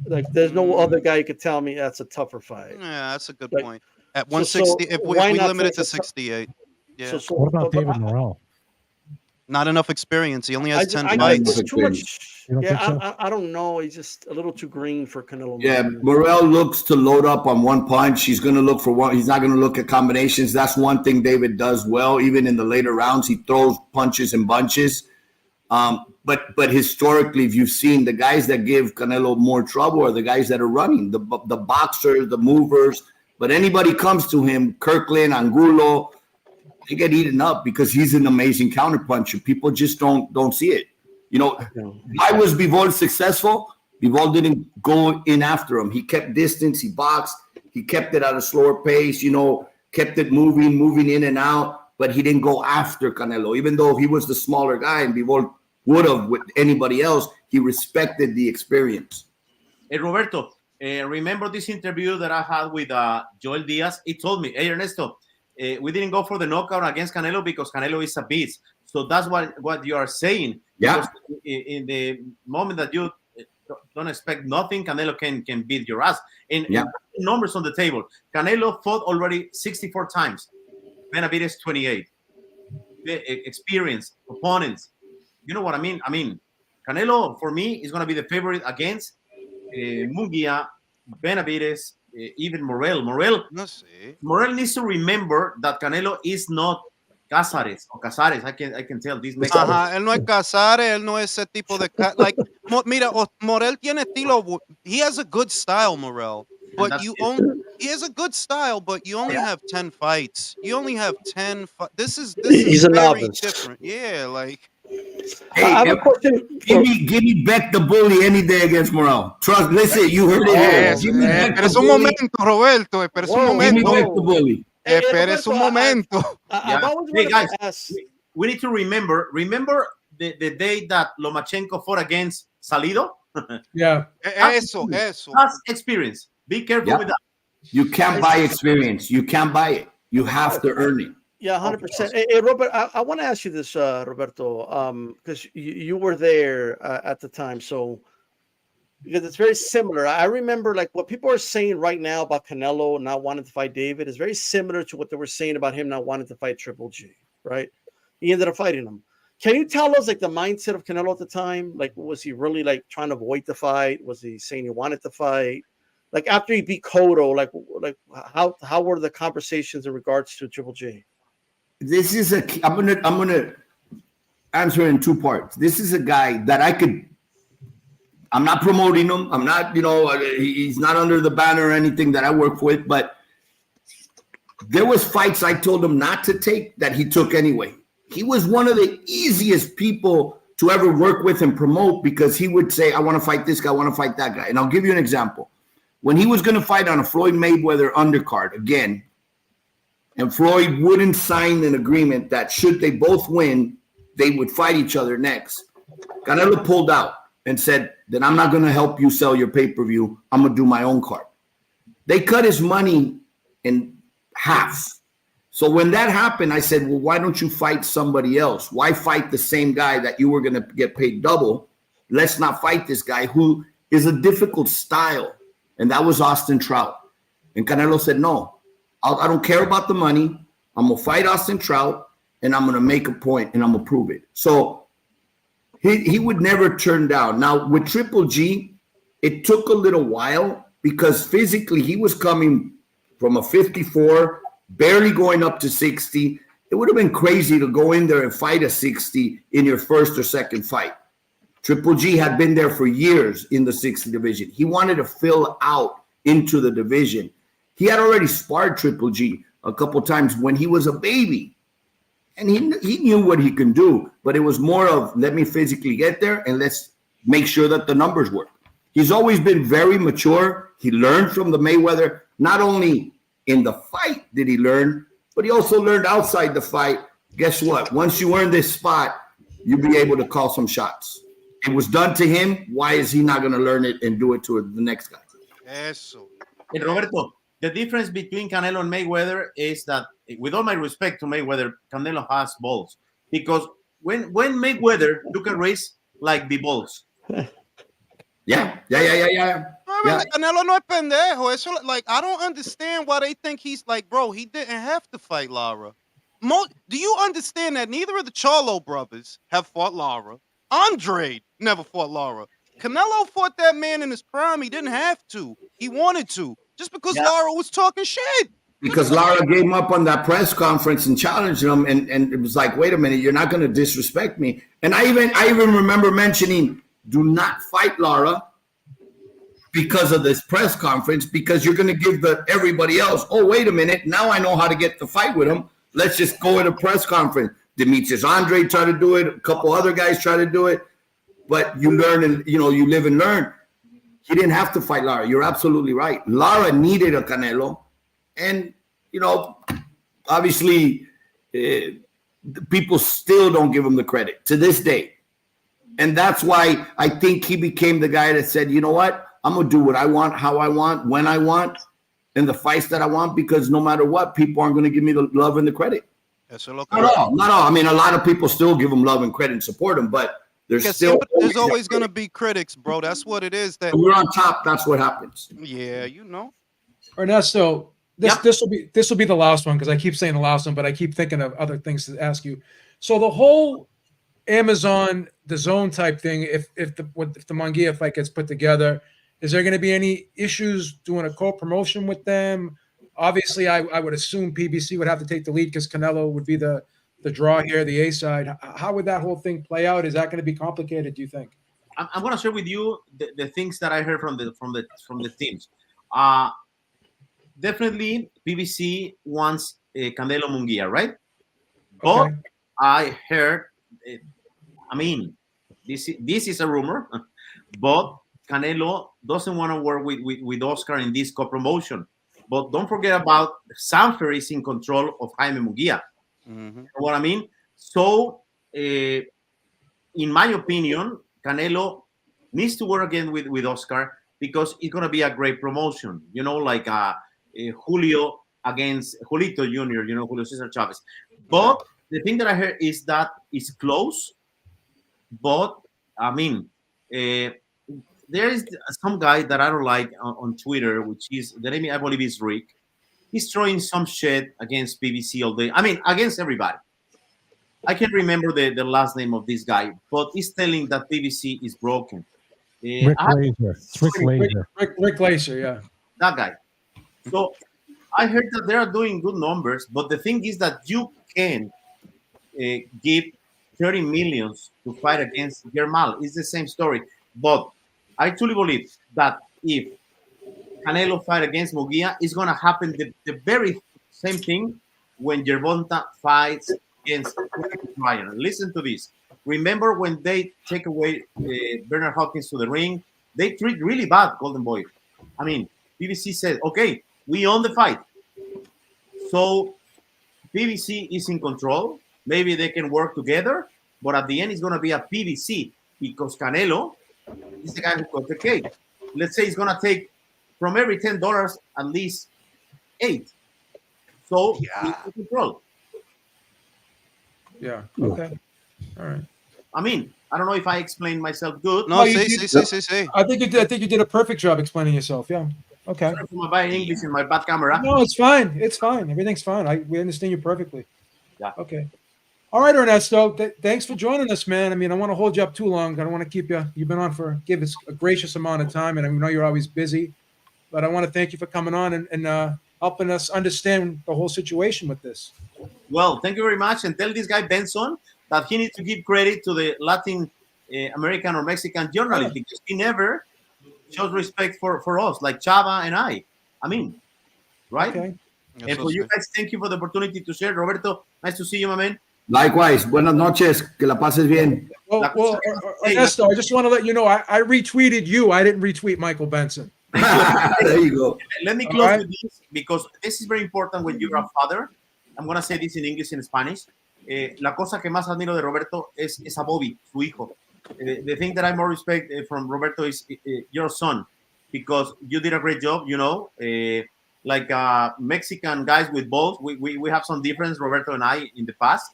Like, there's no other guy you could tell me that's a tougher fight. Yeah, that's a good point. At 160, if we limit it to 68. Yeah. What about David Morrell? Not enough experience. He only has 10 fights. Too much. I don't know. He's just a little too green for Canelo. Yeah, Morrell looks to load up on one punch. He's going to look for one. He's not going to look at combinations. That's one thing David does well. Even in the later rounds, he throws punches in bunches. But historically, if you've seen the guys that give Canelo more trouble are the guys that are running, the boxers, the movers. But anybody comes to him, Kirkland, Angulo, they get eaten up because he's an amazing counterpuncher. People just don't see it. You know, why was Bivol successful? Bivol didn't go in after him. He kept distance. He boxed. He kept it at a slower pace. You know, kept it moving in and out. But he didn't go after Canelo, even though he was the smaller guy and Bivol would have with anybody else. He respected the experience. Hey, Roberto, remember this interview that I had with Joel Diaz? He told me, hey, Ernesto, we didn't go for the knockout against Canelo because Canelo is a beast. So that's what you are saying. Yeah. In the moment that you don't expect nothing, Canelo can beat your ass. And numbers on the table. Canelo fought already 64 times. Benavidez 28. Experience, opponents. You know what I mean? I mean, Canelo, for me, is going to be the favorite against Munguia, Benavidez, even Morrell. Morrell needs to remember that Canelo is not Casares. I can tell this. Él no es Casares, él no es ese tipo de like. Mira, Morrell tiene estilo. He has a good style, Morrell. But he has a good style, but you only have 10 fights. You only have 10. This is He's a very novice. different. Yeah, like. Hey, give me Beck the Bully any day against Morrell. Trust. Listen, you heard it here. Espera un momento, Roberto. Espera un momento. Give me Beck the Bully. Espera un momento. Hey guys, we need to remember the day that Lomachenko fought against Salido. Yeah. Eso. That's experience. Be careful with that. You can't buy experience. You can't buy it. You have to earn it. Yeah, 100%. Hey, Robert, I want to ask you this, Roberto, because you were there at the time. So because it's very similar. I remember like what people are saying right now about Canelo not wanting to fight David is very similar to what they were saying about him not wanting to fight Triple G, right? He ended up fighting him. Can you tell us like the mindset of Canelo at the time? Like, was he really like trying to avoid the fight? Was he saying he wanted to fight? Like after he beat Cotto, like how were the conversations in regards to Triple G? This is I'm gonna answer in two parts. This is a guy that I'm not promoting him. I'm not, he's not under the banner or anything that I work with, but there was fights I told him not to take that he took anyway. He was one of the easiest people to ever work with and promote because he would say, I want to fight this guy, I want to fight that guy. And I'll give you an example. When he was going to fight on a Floyd Mayweather undercard again, and Floyd wouldn't sign an agreement that should they both win, they would fight each other next. Canelo pulled out and said, then I'm not going to help you sell your pay-per-view. I'm going to do my own card. They cut his money in half. So when that happened, I said, well, why don't you fight somebody else? Why fight the same guy that you were going to get paid double? Let's not fight this guy who is a difficult style. And that was Austin Trout. And Canelo said, no, I don't care about the money. I'm going to fight Austin Trout, and I'm going to make a point, and I'm going to prove it. So he would never turn down. Now, with Triple G, it took a little while because physically he was coming from a 54, barely going up to 60. It would have been crazy to go in there and fight a 60 in your first or second fight. Triple G had been there for years in the 60 division. He wanted to fill out into the division. He had already sparred Triple G a couple times when he was a baby. And he knew what he can do, but it was more of let me physically get there and let's make sure that the numbers work. He's always been very mature. He learned from the Mayweather. Not only in the fight did he learn, but he also learned outside the fight. Guess what? Once you earn this spot, you'll be able to call some shots. It was done to him. Why is he not going to learn it and do it to the next guy? Eso. And Roberto, the difference between Canelo and Mayweather is that, with all my respect to Mayweather, Canelo has balls. Because when Mayweather took a race like the balls. Yeah. Canelo no es pendejo. Eso, like, I don't understand why they think he's like, bro, he didn't have to fight Lara. Do you understand that neither of the Charlo brothers have fought Lara? Andre never fought Lara. Canelo fought that man in his prime. He didn't have to. He wanted to. Just because Lara was talking shit. Because Lara gave him up on that press conference and challenged him, and it was like, wait a minute, you're not going to disrespect me. And I even remember mentioning, do not fight Lara because of this press conference, because you're going to give everybody else, oh, wait a minute, now I know how to get the fight with him. Let's just go in a press conference. Demetrius Andre tried to do it. A couple other guys tried to do it. But you learn and, you live and learn. He didn't have to fight Lara. You're absolutely right. Lara needed a Canelo. And, obviously, people still don't give him the credit to this day. And that's why I think he became the guy that said, you know what? I'm going to do what I want, how I want, when I want, and the fights that I want, because no matter what, people aren't going to give me the love and the credit. Not all. I mean, a lot of people still give him love and credit and support him, but there's always going to be critics, bro. That's what it is. That we're on top. That's what happens. Yeah, Ernesto, this will be the last one because I keep saying the last one, but I keep thinking of other things to ask you. So the whole Amazon, the Zone type thing, if the Munguia fight gets put together, is there going to be any issues doing a co-promotion with them? Obviously, I would assume PBC would have to take the lead because Canelo would be the draw here, the A side. How would that whole thing play out? Is that going to be complicated, do you think? I'm going to share with you the things that I heard from the teams. Definitely, PBC wants Canelo Munguia, right? But I heard, this is a rumor, but Canelo doesn't want to work with Oscar in this co-promotion. But don't forget about Sanfer is in control of Jaime Munguia. Mm-hmm. You know what I mean? So, in my opinion, Canelo needs to work again with Oscar because it's going to be a great promotion. Like Julio against Julito Jr., Julio Cesar Chavez. But the thing that I heard is that it's close. But, there is some guy that I don't like on Twitter, which is the name I believe is Rick. He's throwing some shit against PBC all day. I mean, against everybody. I can't remember the last name of this guy, but he's telling that PBC is broken. Rick Glazer. It's Rick Glazer. Rick Glazer, yeah. That guy. So I heard that they are doing good numbers, but the thing is that you can give 30 millions to fight against Germal. It's the same story. But I truly believe that if Canelo fight against Munguia, it's going to happen the very same thing when Gervonta fights against Ryan. Listen to this. Remember when they take away Bernard Hopkins to the ring? They treat really bad Golden Boy. I mean, PBC said, okay, we own the fight. So PBC is in control. Maybe they can work together, but at the end, it's going to be a PBC because Canelo is the guy who cut the cake. Let's say he's going to take from every $10 at least 8. So he's in control. Yeah. Okay. All right. I mean, I don't know if I explained myself good. No, sí. I think you did a perfect job explaining yourself. Yeah. Okay. Sorry for my bad English in my bad camera. No, it's fine. It's fine. Everything's fine. We understand you perfectly. Yeah. Okay. All right, Ernesto. Thanks for joining us, man. I mean, I want to hold you up too long. I don't want to keep you. You've been on give us a gracious amount of time, and I know you're always busy. But I want to thank you for coming on and helping us understand the whole situation with this. Well, thank you very much. And tell this guy, Benson, that he needs to give credit to the Latin American or Mexican journalists because he never shows respect for us, like Chava and I. I mean, right? Okay. And for you guys, thank you for the opportunity to share. Roberto, nice to see you, my man. Likewise. Buenas noches. Que la pases bien. Well, Ernesto, I just want to let you know, I retweeted you. I didn't retweet Michael Benson. There you go. Let me close with this because this is very important when you're a father. I'm going to say this in English and Spanish. La cosa que más admiro de Roberto es a Bobby, su hijo. The thing that I more respect from Roberto is your son because you did a great job, you know. Like Mexican guys with balls, we have some difference, Roberto and I, in the past.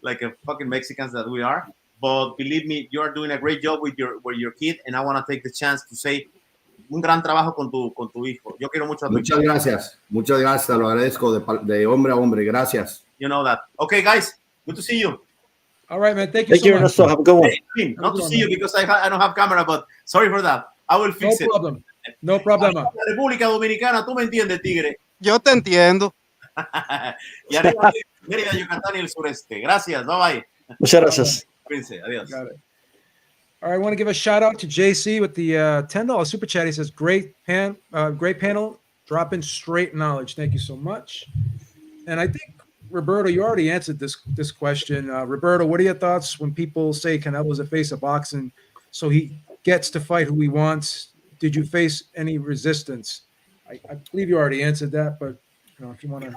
Like fucking Mexicans that we are. But believe me, you are doing a great job with your kid, and I want to take the chance to say un gran trabajo con tu hijo. Yo quiero mucho a tu Muchas gracias, lo agradezco de hombre a hombre, gracias. You know that. Okay, guys, good to see you. All right, man. Thank you so much. Ernesto. Have a good one. Not to see you because I don't have camera, but sorry for that. I will fix it. No problem. La República Dominicana, tú me entiendes, tigre. Yo te entiendo. Y arriba, Mérida, Yucatán y el sureste. Gracias. Bye bye. Muchas gracias. Cuídense. Adiós. Got it. All right, I want to give a shout out to JC with the $10 super chat. He says, great panel, dropping straight knowledge. Thank you so much. And I think, Roberto, you already answered this question. Roberto, what are your thoughts when people say Canelo's a face of boxing, so he gets to fight who he wants? Did you face any resistance? I believe you already answered that, but if you want to.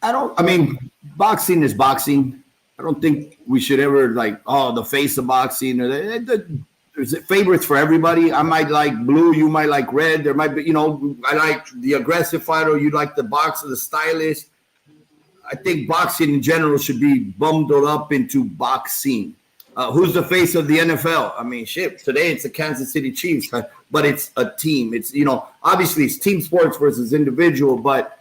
I mean, boxing is boxing. I don't think we should ever the face of boxing or there's favorites for everybody. I might like blue, you might like red. There might be, I like the aggressive fighter, you like the boxer, the stylist. I think boxing in general should be bundled up into boxing. Who's the face of the NFL? I mean, shit, today it's the Kansas City Chiefs, but it's a team. It's, obviously it's team sports versus individual, but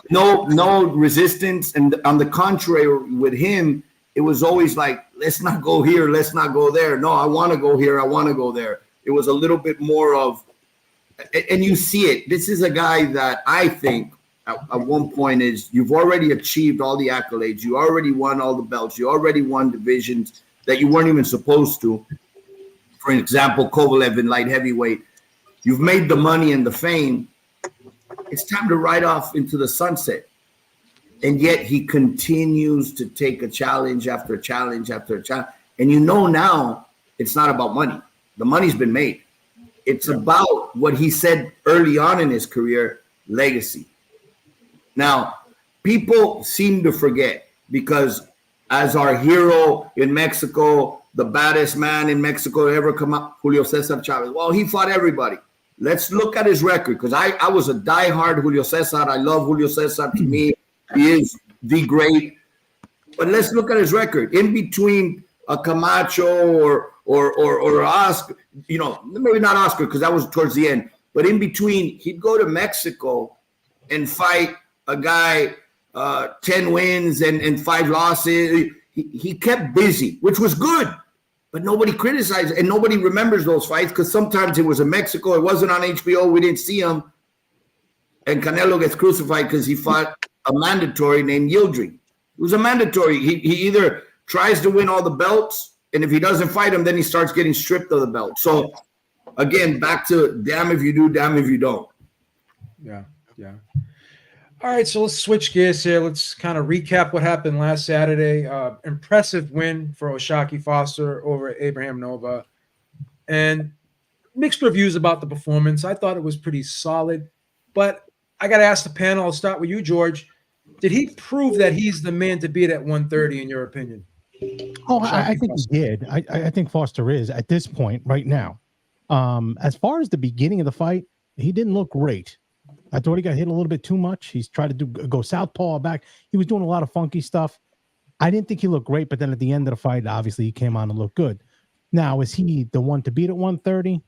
no resistance. And on the contrary, with him, it was always like, let's not go here, let's not go there. No, I want to go here, I want to go there. It was a little bit more of, and you see it. This is a guy that I think at one point is you've already achieved all the accolades. You already won all the belts. You already won divisions that you weren't even supposed to. For example, Kovalev in light heavyweight. You've made the money and the fame. It's time to ride off into the sunset. And yet he continues to take a challenge after a challenge after a challenge. And now it's not about money. The money's been made. It's about what he said early on in his career, legacy. Now, people seem to forget because as our hero in Mexico, the baddest man in Mexico to ever come up, Julio Cesar Chavez. Well, he fought everybody. Let's look at his record because I was a diehard Julio Cesar. I love Julio Cesar. To me, he is the great. But let's look at his record. In between a Camacho or Oscar, you know, maybe not Oscar because that was towards the end, but in between, he'd go to Mexico and fight a guy 10 wins and 5 losses. He kept busy, which was good, but nobody criticized and nobody remembers those fights because sometimes it was in Mexico. It wasn't on HBO. We didn't see him. And Canelo gets crucified because he fought a mandatory named Yildirim. It was a mandatory. He either tries to win all the belts, and if he doesn't fight him, then he starts getting stripped of the belt. So, again, back to damn if you do, damn if you don't. Yeah. All right, so let's switch gears here. Let's kind of recap what happened last Saturday. Impressive win for O'Shaquie Foster over Abraham Nova. And mixed reviews about the performance. I thought it was pretty solid. But I got to ask the panel. I'll start with you, George. Did he prove that he's the man to beat at 130, in your opinion? Oh, I think he did. I think Foster is at this point right now. As far as the beginning of the fight, he didn't look great. I thought he got hit a little bit too much. He's tried to go southpaw back. He was doing a lot of funky stuff. I didn't think he looked great, but then at the end of the fight, obviously he came on and looked good. Now, is he the one to beat at 130?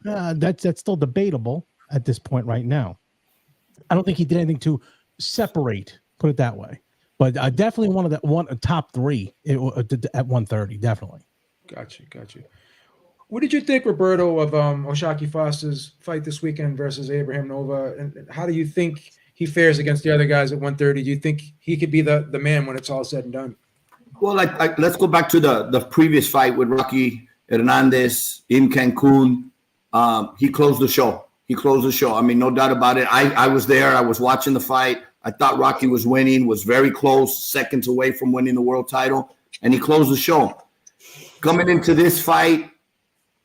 That's still debatable at this point right now. I don't think he did anything to separate, put it that way. But definitely one top 3 at 130, definitely. Got you. What did you think, Roberto, of O'Shaquie Foster's fight this weekend versus Abraham Nova? And how do you think he fares against the other guys at 130? Do you think he could be the man when it's all said and done? Well, let's go back to the previous fight with Rocky Hernandez in Cancun. He closed the show. I mean, no doubt about it. I was there. I was watching the fight. I thought Rocky was winning, was very close, seconds away from winning the world title, and he closed the show. Coming into this fight,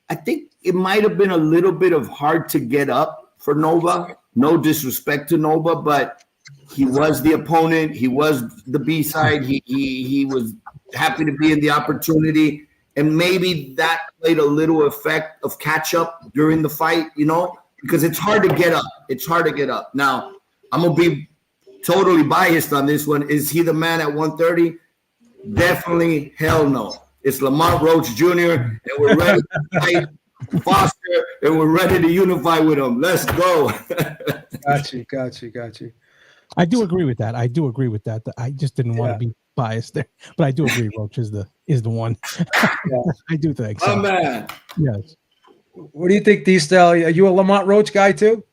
I think it might have been a little bit of hard to get up for Nova. No disrespect to Nova, but he was the opponent. He was the B-side. He was happy to be in the opportunity, and maybe that played a little effect of catch-up during the fight, you know, because it's hard to get up. Now, I'm going to be totally biased on this one. Is he the man at 130? Definitely hell no. It's Lamont Roach Jr., and we're ready to fight Foster, and we're ready to unify with him. Let's go. Got you. I do agree with that. I just didn't want to be biased there, but I do agree. Roach is the one. I do think so. Oh man. Yes. What do you think, D-Style? Are you a Lamont Roach guy too?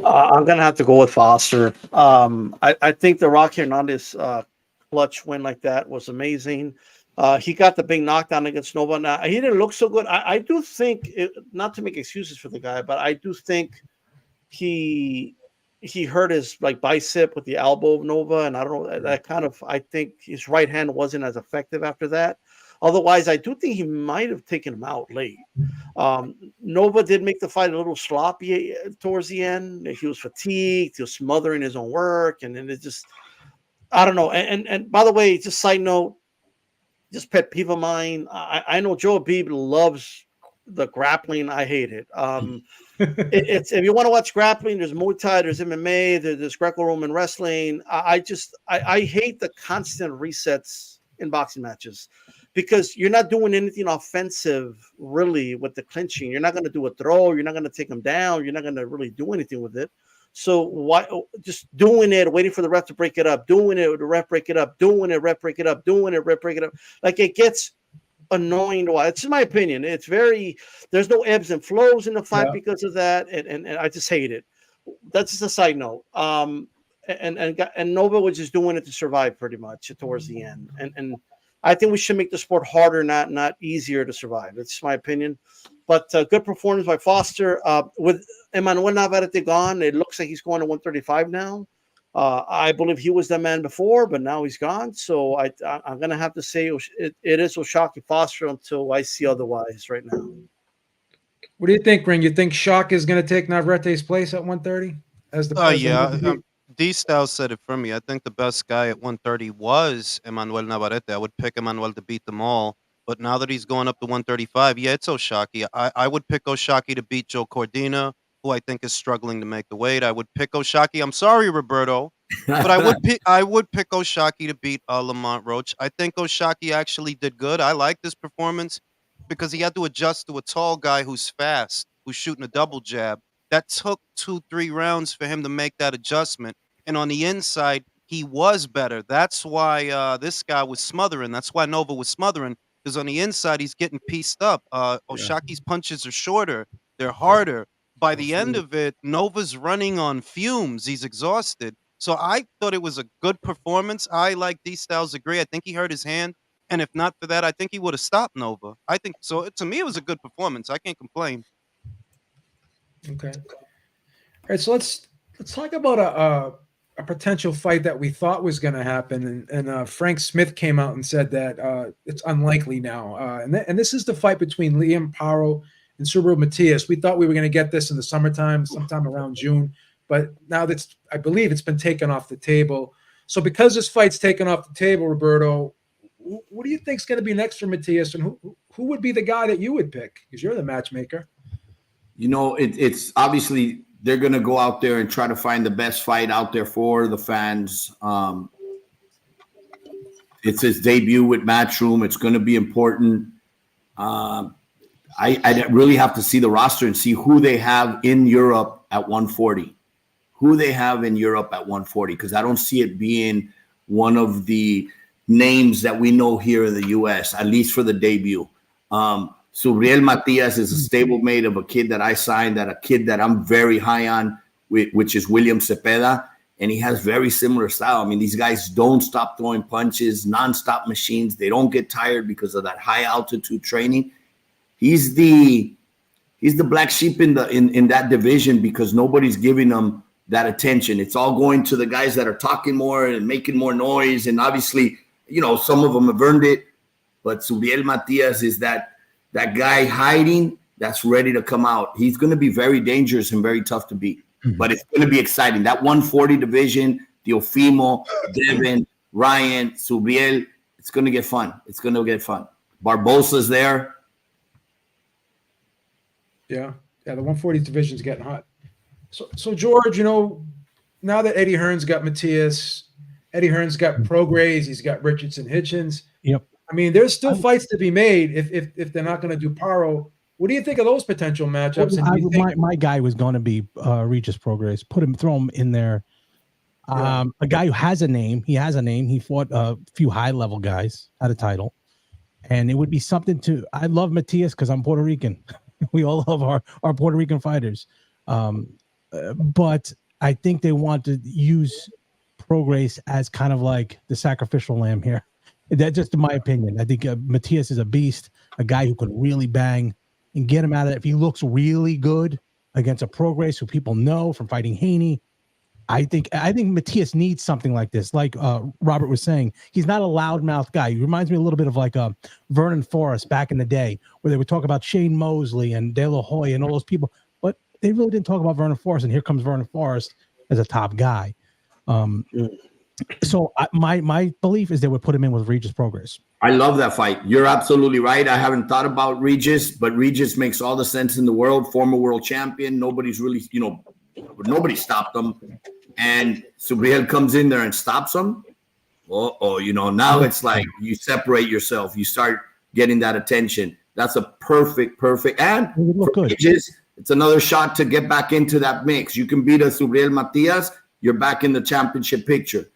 I'm gonna have to go with Foster. I think the Rocky Hernandez clutch win like that was amazing. He got the big knockdown against Nova. Now, he didn't look so good. I do think, not to make excuses for the guy, but I do think he hurt his bicep with the elbow of Nova, and I don't know that I think his right hand wasn't as effective after that. Otherwise, I do think he might have taken him out late. Nova did make the fight a little sloppy towards the end. He was fatigued. He was smothering his own work, and then it just, I don't know. And by the way, just side note, just pet peeve of mine. I know Joe Abib loves the grappling. I hate it. It's if you want to watch grappling, there's Muay Thai, there's MMA, there's Greco-Roman wrestling. I hate the constant resets in boxing matches because you're not doing anything offensive really with the clinching. You're not going to do a throw. You're not going to take them down. You're not going to really do anything with it. So why just doing it, waiting for the ref to break it up, doing it, the ref break it up, doing it, ref break it up, doing it, ref break it up. Like it gets annoying to watch. It's my opinion. It's there's no ebbs and flows in the fight because of that. And I just hate it. That's just a side note. And Nova was just doing it to survive pretty much towards the end. And I think we should make the sport harder, not easier to survive. That's my opinion. But good performance by Foster. With Emmanuel Navarrete gone, it looks like he's going to 135 now. I believe he was the man before, but now he's gone. So I'm going to have to say it is O'Shaquie Foster until I see otherwise right now. What do you think, Ring? You think Shock is going to take Navarrete's place at 130? D-Style said it for me. I think the best guy at 130 was Emmanuel Navarrete. I would pick Emmanuel to beat them all. But now that he's going up to 135, it's O'Shaquie. I would pick O'Shaquie to beat Joe Cordina, who I think is struggling to make the weight. I would pick O'Shaquie. I'm sorry, Roberto. But I would pick Oshaki to beat Lamont Roach. I think Oshaki actually did good. I like this performance because he had to adjust to a tall guy who's fast, who's shooting a double jab. That took 2-3 rounds for him to make that adjustment. And on the inside, he was better. That's why this guy was smothering. That's why Nova was smothering, because on the inside, he's getting pieced up. Oshaki's punches are shorter. They're harder. By the end of it, Nova's running on fumes. He's exhausted. So I thought it was a good performance. I like D-Styles agree. I think he hurt his hand. And if not for that, I think he would have stopped Nova. I think so. To me, it was a good performance. I can't complain. Okay. All right. So let's talk about a potential fight that we thought was going to happen. And Frank Smith came out and said that it's unlikely now. And this is the fight between Liam Paro and Subrial Matias. We thought we were going to get this in the summertime, sometime around June. But now I believe it's been taken off the table. So because this fight's taken off the table, Roberto, what do you think is going to be next for Matias? And who would be the guy that you would pick? Because you're the matchmaker. You know, it's obviously they're going to go out there and try to find the best fight out there for the fans. It's his debut with Matchroom. It's going to be important. I really have to see the roster and see who they have in Europe at 140. Who they have in Europe at 140, because I don't see it being one of the names that we know here in the U.S., at least for the debut. Subrial Matias is a stablemate of a kid that I signed, a kid that I'm very high on, which is William Cepeda, and he has very similar style. I mean, these guys don't stop throwing punches, nonstop machines. They don't get tired because of that high altitude training. He's the black sheep in that division because nobody's giving him that attention. It's all going to the guys that are talking more and making more noise. And obviously, you know, some of them have earned it, but Subriel Matias is that guy hiding that's ready to come out. He's going to be very dangerous and very tough to beat, but it's going to be exciting. That 140 division, Teofimo, Devin, Ryan, Subriel, it's going to get fun. It's going to get fun. Barbosa's there. Yeah, the 140 division's getting hot. So George, you know, now that Eddie Hearn's got Matias, Eddie Hearn's got Prograis, he's got Richardson Hitchens. Yep. I mean, there's still fights to be made if they're not going to do Paro. What do you think of those potential matchups? My guy was going to be Regis Prograis. Throw him in there. A guy who has a name. He has a name. He fought a few high-level guys, had a title. And it would be something to – I love Matias because I'm Puerto Rican. We all love our Puerto Rican fighters. But I think they want to use Prograis as kind of like the sacrificial lamb here. That's just in my opinion. I think Matias is a beast, a guy who could really bang and get him out of it. If he looks really good against a Prograis who people know from fighting Haney, I think Matias needs something like this. Like Robert was saying, he's not a loudmouth guy. He reminds me a little bit of like Vernon Forrest back in the day, where they would talk about Shane Mosley and De La Hoya and all those people, but they really didn't talk about Vernon Forrest. And here comes Vernon Forrest as a top guy. So my belief is they would put him in with Regis Prograis. I love that fight. You're absolutely right. I haven't thought about Regis, but Regis makes all the sense in the world. Former world champion. Nobody's really, nobody stopped him. And Subriel comes in there and stops him. Now it's like you separate yourself. You start getting that attention. That's a perfect. And for Regis, it's another shot to get back into that mix. You can beat a Subriel Matias, you're back in the championship picture.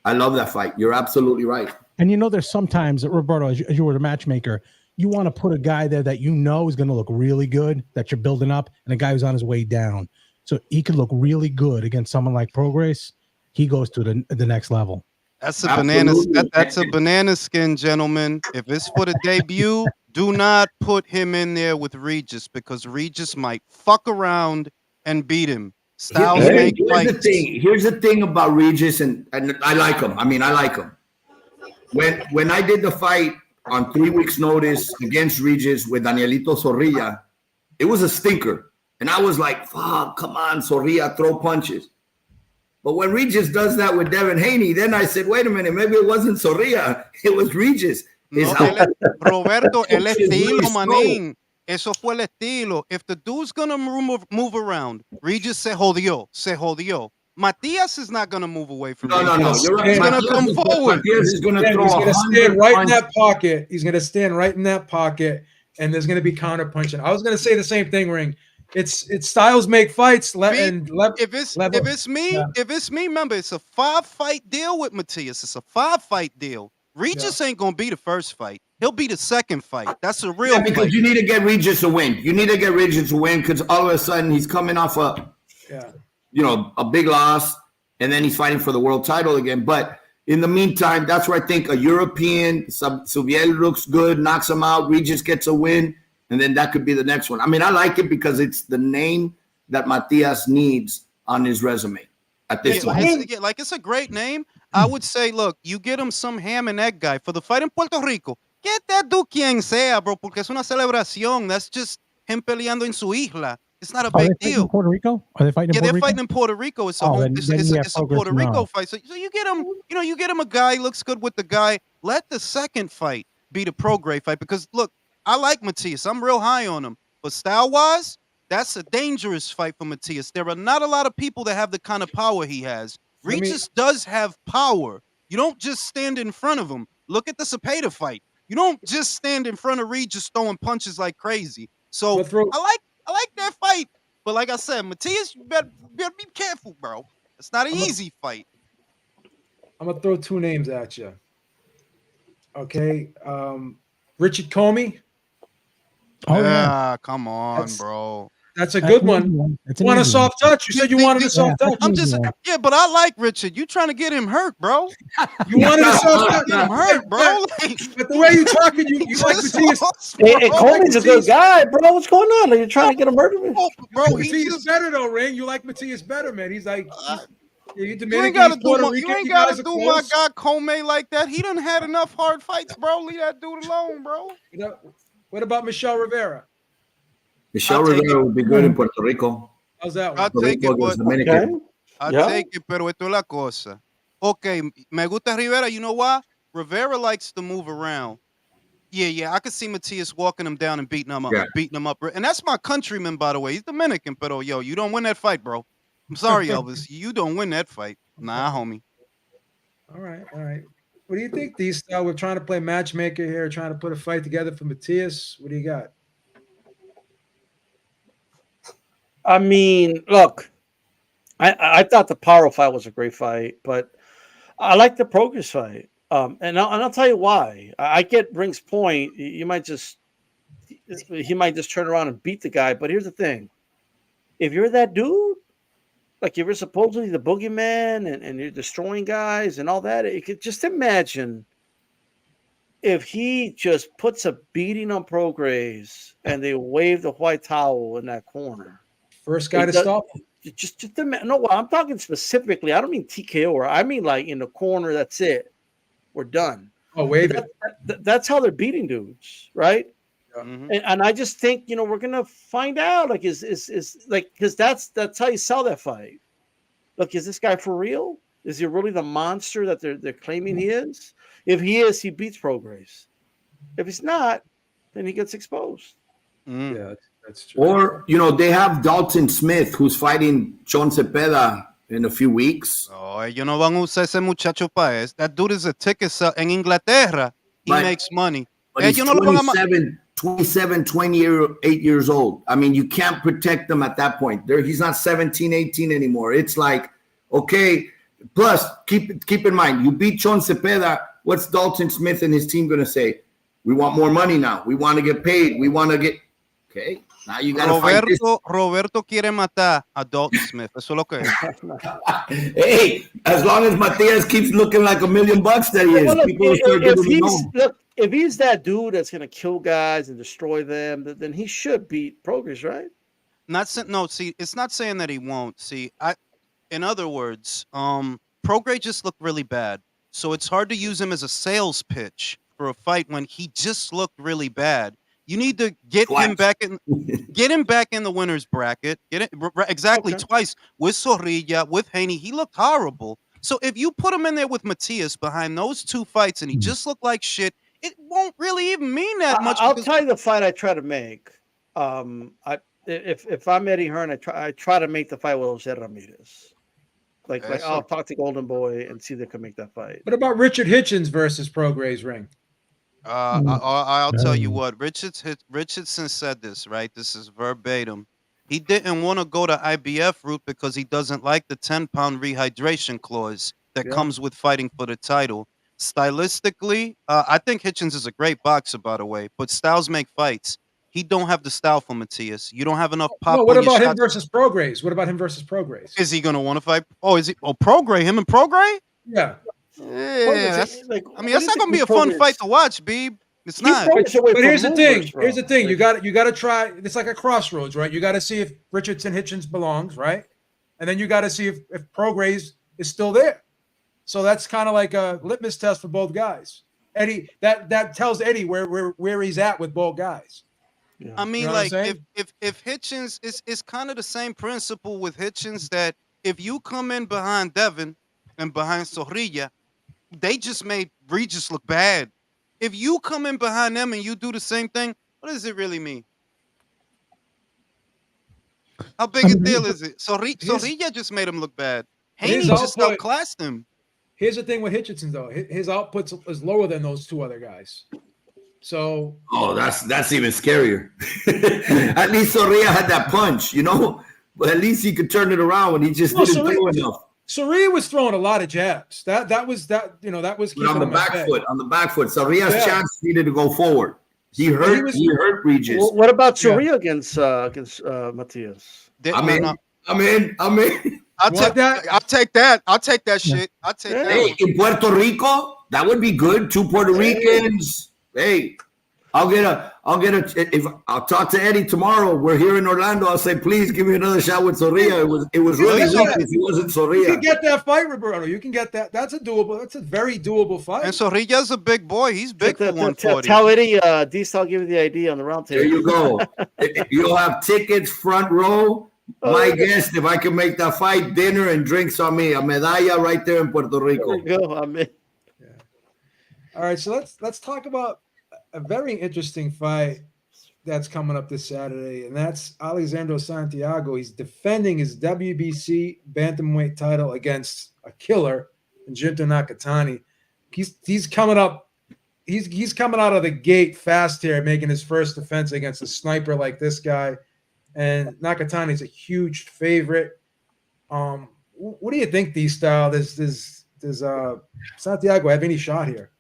I love that fight. You're absolutely right. And there's sometimes, Roberto, as you were the matchmaker, you want to put a guy there that you know is going to look really good, that you're building up, and a guy who's on his way down. So he could look really good against someone like Prograis. He goes to the next level. That's a banana. That's a banana skin, gentlemen. If it's for the debut, do not put him in there with Regis because Regis might fuck around and beat him. Here's the thing about Regis, and I like him. I like him. When I did the fight on 3 weeks' notice against Regis with Danielito Zorrilla, it was a stinker. And I was like, fuck, come on, Zorrilla, throw punches. But when Regis does that with Devin Haney, then I said, wait a minute, maybe it wasn't Zorrilla, it was Regis. Roberto, el estilo, manín. Eso fue el estilo. If the dude's gonna move around, Regis se jodió. Matias is not going to move away from No. Regis. You're right. He's going to come forward. Matias is going to throw. He's going to stand right in punches. that pocket. He's going to stand right in that pocket, and there's going to be counter punching. I was going to say the same thing, Ring. It's styles make fights. If it's me, remember it's a 5-fight deal with Matias. It's a 5-fight deal. Regis ain't gonna be the first fight. He'll be the second fight. That's a real because fight. you need to get Regis a win. You need to get Regis a win because all of a sudden he's coming off a big loss, and then he's fighting for the world title again. But in the meantime, that's where I think a European Subriel looks good, knocks him out. Regis gets a win, and then that could be the next one. I mean, I like it because it's the name that Matias needs on his resume at this point. It's a great name. I would say, look, you get him some ham and egg guy for the fight in Puerto Rico. Get that dude quien sea, bro, porque es una celebración. That's just him peleando en su isla. It's not a big deal. In Puerto Rico? Are they fighting in Puerto they're Rico? fighting in Puerto Rico. It's a Puerto Rico fight. So you get him, you get him a guy, looks good with the guy. Let the second fight be the Prograis fight because look, I like Matias. I'm real high on him. But style-wise, that's a dangerous fight for Matias. There are not a lot of people that have the kind of power he has. Regis does have power. You don't just stand in front of him. Look at the Cepeda fight. You don't just stand in front of Regis throwing punches like crazy. So I like that fight. But like I said, Matias, you better be careful, bro. It's not an easy fight. I'm gonna throw two names at you. Okay, Richard Comey. Oh yeah, come on, bro. That's a good one. You want a soft touch? You said you wanted a soft touch. But I like Richard. You trying to get him hurt, bro? You wanted a soft touch. Get him hurt, bro. But the way you talking, you like Matias. Hey, Coleman's a good guy, bro. What's going on? Are you trying to get him hurt? Bro, Matias better though, Ring. You like Matias better, man. He's like, you ain't gotta do my guy Comey like that. He done had enough hard fights, bro. Leave that dude alone, bro. What about Michelle Rivera? Michelle Rivera would be good in Puerto Rico. How's that one? I'll take it, but I'll take it, pero esto es la cosa. Okay, me gusta Rivera. You know why? Rivera likes to move around. Yeah, I could see Matias walking him down and beating him up. And that's my countryman, by the way. He's Dominican, pero yo, you don't win that fight, bro. I'm sorry, Elvis. You don't win that fight. Nah, homie. All right. What do you think, D-Style? We're trying to play matchmaker here, trying to put a fight together for Matias. What do you got? I mean, look, I thought the Paro fight was a great fight, but I like the Prograis fight. And I'll tell you why. I get Ring's point. He might just turn around and beat the guy. But here's the thing: if you're that dude, like if you're supposedly the boogeyman and you're destroying guys and all that, you could just imagine if he just puts a beating on Prograis and they wave the white towel in that corner. First guy to stop him. Just no. I'm talking specifically. I don't mean TKO. I mean like in the corner. That's it. We're done. Oh, wave it. That's how they're beating dudes, right? Yeah. Mm-hmm. And I just think we're gonna find out. Like is like because that's how you sell that fight. Look, is this guy for real? Is he really the monster that they're claiming he is? If he is, he beats Prograis. If he's not, then he gets exposed. Yeah. That's true. Or, they have Dalton Smith, who's fighting John Cepeda in a few weeks. Oh, ellos no van a usar ese muchacho para eso. That dude is a ticket sell. En Inglaterra, he makes money. But he's 27, 28 years old. I mean, you can't protect them at that point. He's not 17, 18 anymore. It's like, okay. Plus, keep in mind, you beat John Cepeda. What's Dalton Smith and his team going to say? We want more money now. We want to get paid. We want to get... Okay. Now you gotta fight this. Roberto quiere matar a Dalton Smith. Eso es lo que es. Hey, as long as Matias keeps looking like $1 million that he is, if he's that dude that's gonna kill guys and destroy them, then he should beat Prograis, right? It's not saying that he won't. In other words, Prograis just looked really bad, so it's hard to use him as a sales pitch for a fight when he just looked really bad. You need to get him back in the winner's bracket. Twice with Zorrilla, with Haney. He looked horrible. So if you put him in there with Matias behind those two fights and he just looked like shit, it won't really even mean that much. I'll tell you the fight I try to make. If I'm Eddie Hearn, I try to make the fight with Jose Ramirez. Like Eso. I'll talk to Golden Boy and see if they can make that fight. What about Richard Hitchens versus Prograis ring? I'll tell you what. Richardson said this, right? This is verbatim. He didn't want to go to IBF route because he doesn't like the 10-pound rehydration clause that comes with fighting for the title. Stylistically, I think Hitchens is a great boxer, by the way, but styles make fights. He don't have the style for Matias. You don't have enough pop. No, what on your about him shots. versus Prograis? What about him versus Prograis? Is he gonna want to fight? Oh, is he? Oh, Prograis, him and Prograis? Yeah. Yeah, that's Like, I mean, that's not gonna be a fun fight to watch, Beeb. It's not. But here's the thing. Here's the thing. You got to try. It's like a crossroads, right? You got to see if Richardson Hitchens belongs, right? And then you got to see if Prograis is still there. So that's kind of like a litmus test for both guys. Eddie, that tells Eddie where he's at with both guys. Yeah. I mean, You know like what I'm if Hitchens it's kind of the same principle with Hitchens that if you come in behind Devin and behind Zorrilla, they just made Regis look bad. If you come in behind them and you do the same thing, what does it really mean? How big a deal is it? Zorrilla just made him look bad. Haney just outclassed him. Here's the thing with Hitchens, though. His output is lower than those two other guys. So. Oh, that's even scarier. At least Zorrilla had that punch, you know? But at least he could turn it around when he just didn't throw enough. Zorrilla was throwing a lot of jabs. That was on the back foot. On the back foot. Zorrilla's chance needed to go forward. He hurt Regis. Well, what about Zorrilla against Matias? I'm in. I'll take that. I'll take that. I'll take that shit. I'll take that. Hey, in Puerto Rico, that would be good. 2 Puerto Ricans. Hey, I'll talk to Eddie tomorrow. We're here in Orlando. I'll say, please give me another shot with Zorrilla. It was really weak if he wasn't Zorrilla. You can get that fight, Roberto. You can get that. That's a very doable fight. And Zorrilla's a big boy. He's big for 140. Tell Eddie, D-Style give you the ID on the round table. There you go. You'll have tickets front row. My guest, if I can make that fight, dinner and drinks on me. A medalla right there in Puerto Rico. There you go. I'm in. Yeah. All right, so let's talk about a very interesting fight that's coming up this Saturday, and that's Alexandro Santiago. He's defending his WBC Bantamweight title against a killer, Junto Nakatani. He's coming up. He's coming out of the gate fast here, making his first defense against a sniper like this guy. And Nakatani's a huge favorite. What do you think, D-Style? Does Santiago have any shot here?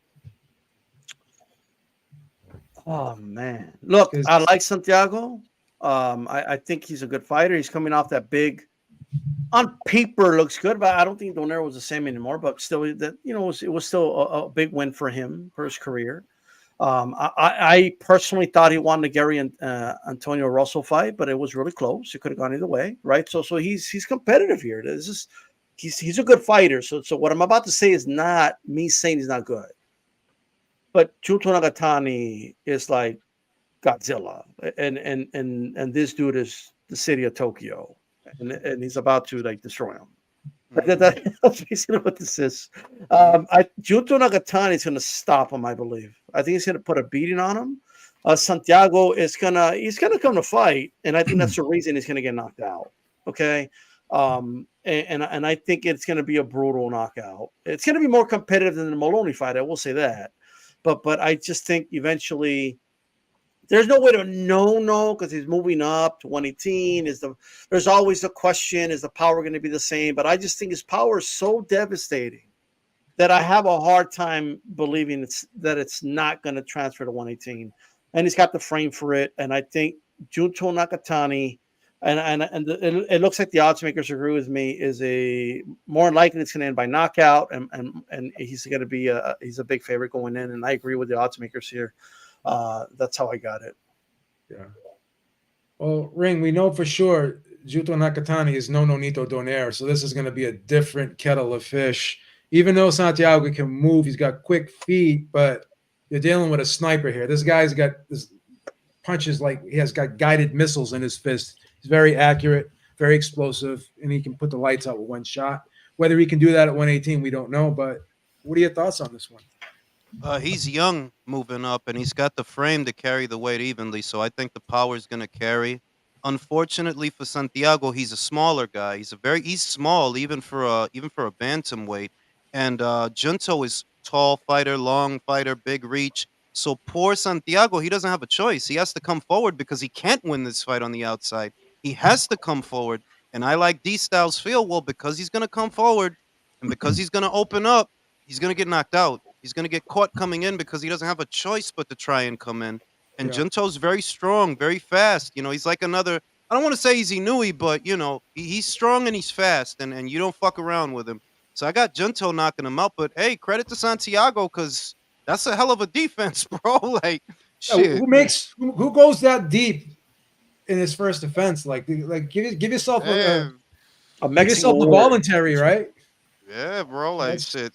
Oh man, look, I like Santiago. I think he's a good fighter. He's coming off that big. On paper, looks good, but I don't think Donaire was the same anymore. But still, that it was still a big win for him for his career. I personally thought he won the Gary and Antonio Russell fight, but it was really close. It could have gone either way, right? So he's competitive here. He's a good fighter. So what I'm about to say is not me saying he's not good. But Junto Nakatani is like Godzilla, and this dude is the city of Tokyo, and he's about to like destroy him. That's basically what this is. Junto Nakatani is going to stop him, I believe. I think he's going to put a beating on him. Santiago is he's gonna come to fight, and I think that's the reason he's going to get knocked out. Okay, and I think it's going to be a brutal knockout. It's going to be more competitive than the Maloney fight. I will say that. But I just think eventually there's no way to know because he's moving up to 118. There's always the question, is the power going to be the same? But I just think his power is so devastating that I have a hard time believing that it's not going to transfer to 118. And he's got the frame for it. And I think Junto Nakatani, and it looks like the odds makers agree with me, is more likely it's going to end by knockout, and he's going to be he's a big favorite going in, and I agree with the odds makers here. That's how I got it. Yeah. Well, Ring, we know for sure Junto Nakatani is no Nonito Donaire, so this is going to be a different kettle of fish. Even though Santiago can move, he's got quick feet, but you're dealing with a sniper here. This guy's got this punches like he has got guided missiles in his fist. He's very accurate, very explosive, and he can put the lights out with one shot. Whether he can do that at 118, we don't know. But what are your thoughts on this one? He's young moving up, and he's got the frame to carry the weight evenly, so I think the power is going to carry. unfortunately for Santiago, he's a smaller guy. He's small even for a bantamweight. And Junto is tall fighter, long fighter, big reach. So poor Santiago, he doesn't have a choice. He has to come forward because he can't win this fight on the outside. He has to come forward. And I like D-Styles feel, well, because he's going to come forward and because he's going to open up, he's going to get knocked out. He's going to get caught coming in because he doesn't have a choice but to try and come in. And Junto's very strong, very fast. You know, he's like another, I don't want to say he's Inui, but, you know, he's strong and he's fast, and you don't fuck around with him. So I got Junto knocking him out. But, hey, credit to Santiago because that's a hell of a defense, bro. Like, shit. Who goes that deep in his first defense? Like give yourself a voluntary, right? Yeah, bro. Like, shit.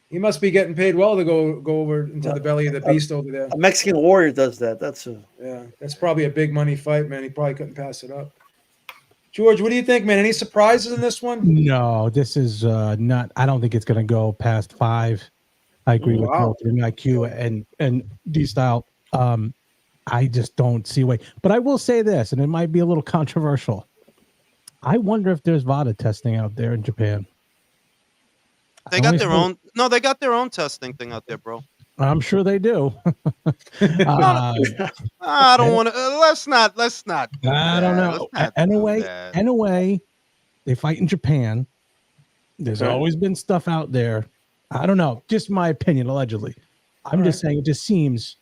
He must be getting paid well to go over into the belly of the beast over there. A Mexican warrior does that. That's probably a big money fight, man. He probably couldn't pass it up. George, what do you think, man? Any surprises in this one? No, this is not. I don't think it's going to go past 5. I agree with both IQ and D-Style. I just don't see a way. But I will say this, and it might be a little controversial. I wonder if there's VADA testing out there in Japan. They got their own. No, they got their own testing thing out there, bro. I'm sure they do. I don't want to. Let's not. I don't know. Anyway, they fight in Japan. There's always been stuff out there. I don't know. Just my opinion, allegedly. I'm just saying it just seems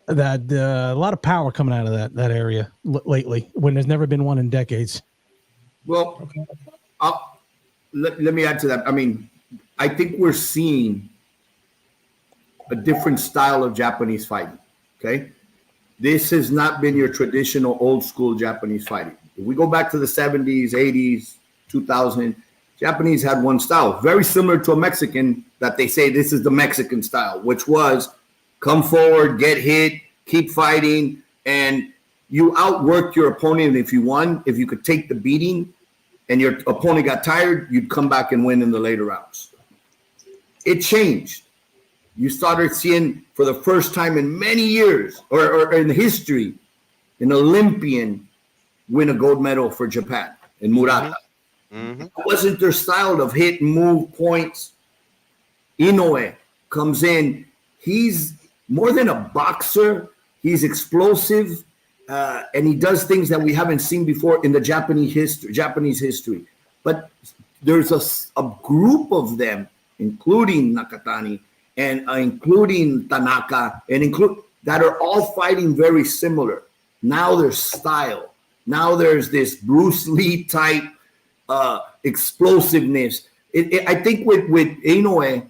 that a lot of power coming out of that area lately when there's never been one in decades. Well, let me add to that. I mean, I think we're seeing a different style of Japanese fighting. Okay. This has not been your traditional old school Japanese fighting. If we go back to the 70s, 80s, 2000, Japanese had one style, very similar to a Mexican, that they say this is the Mexican style, which was come forward, get hit, keep fighting, and you outworked your opponent. If you won, if you could take the beating and your opponent got tired, you'd come back and win in the later rounds. It changed. You started seeing for the first time in many years or in history, an Olympian win a gold medal for Japan in Murata. It wasn't their style of hit, move, points. Inoue comes in. He's more than a boxer. He's explosive, and he does things that we haven't seen before in the Japanese history. But there's a group of them, including Nakatani and including Tanaka, and that are all fighting very similar. Now there's style. Now there's this Bruce Lee type explosiveness. I think with Inoue,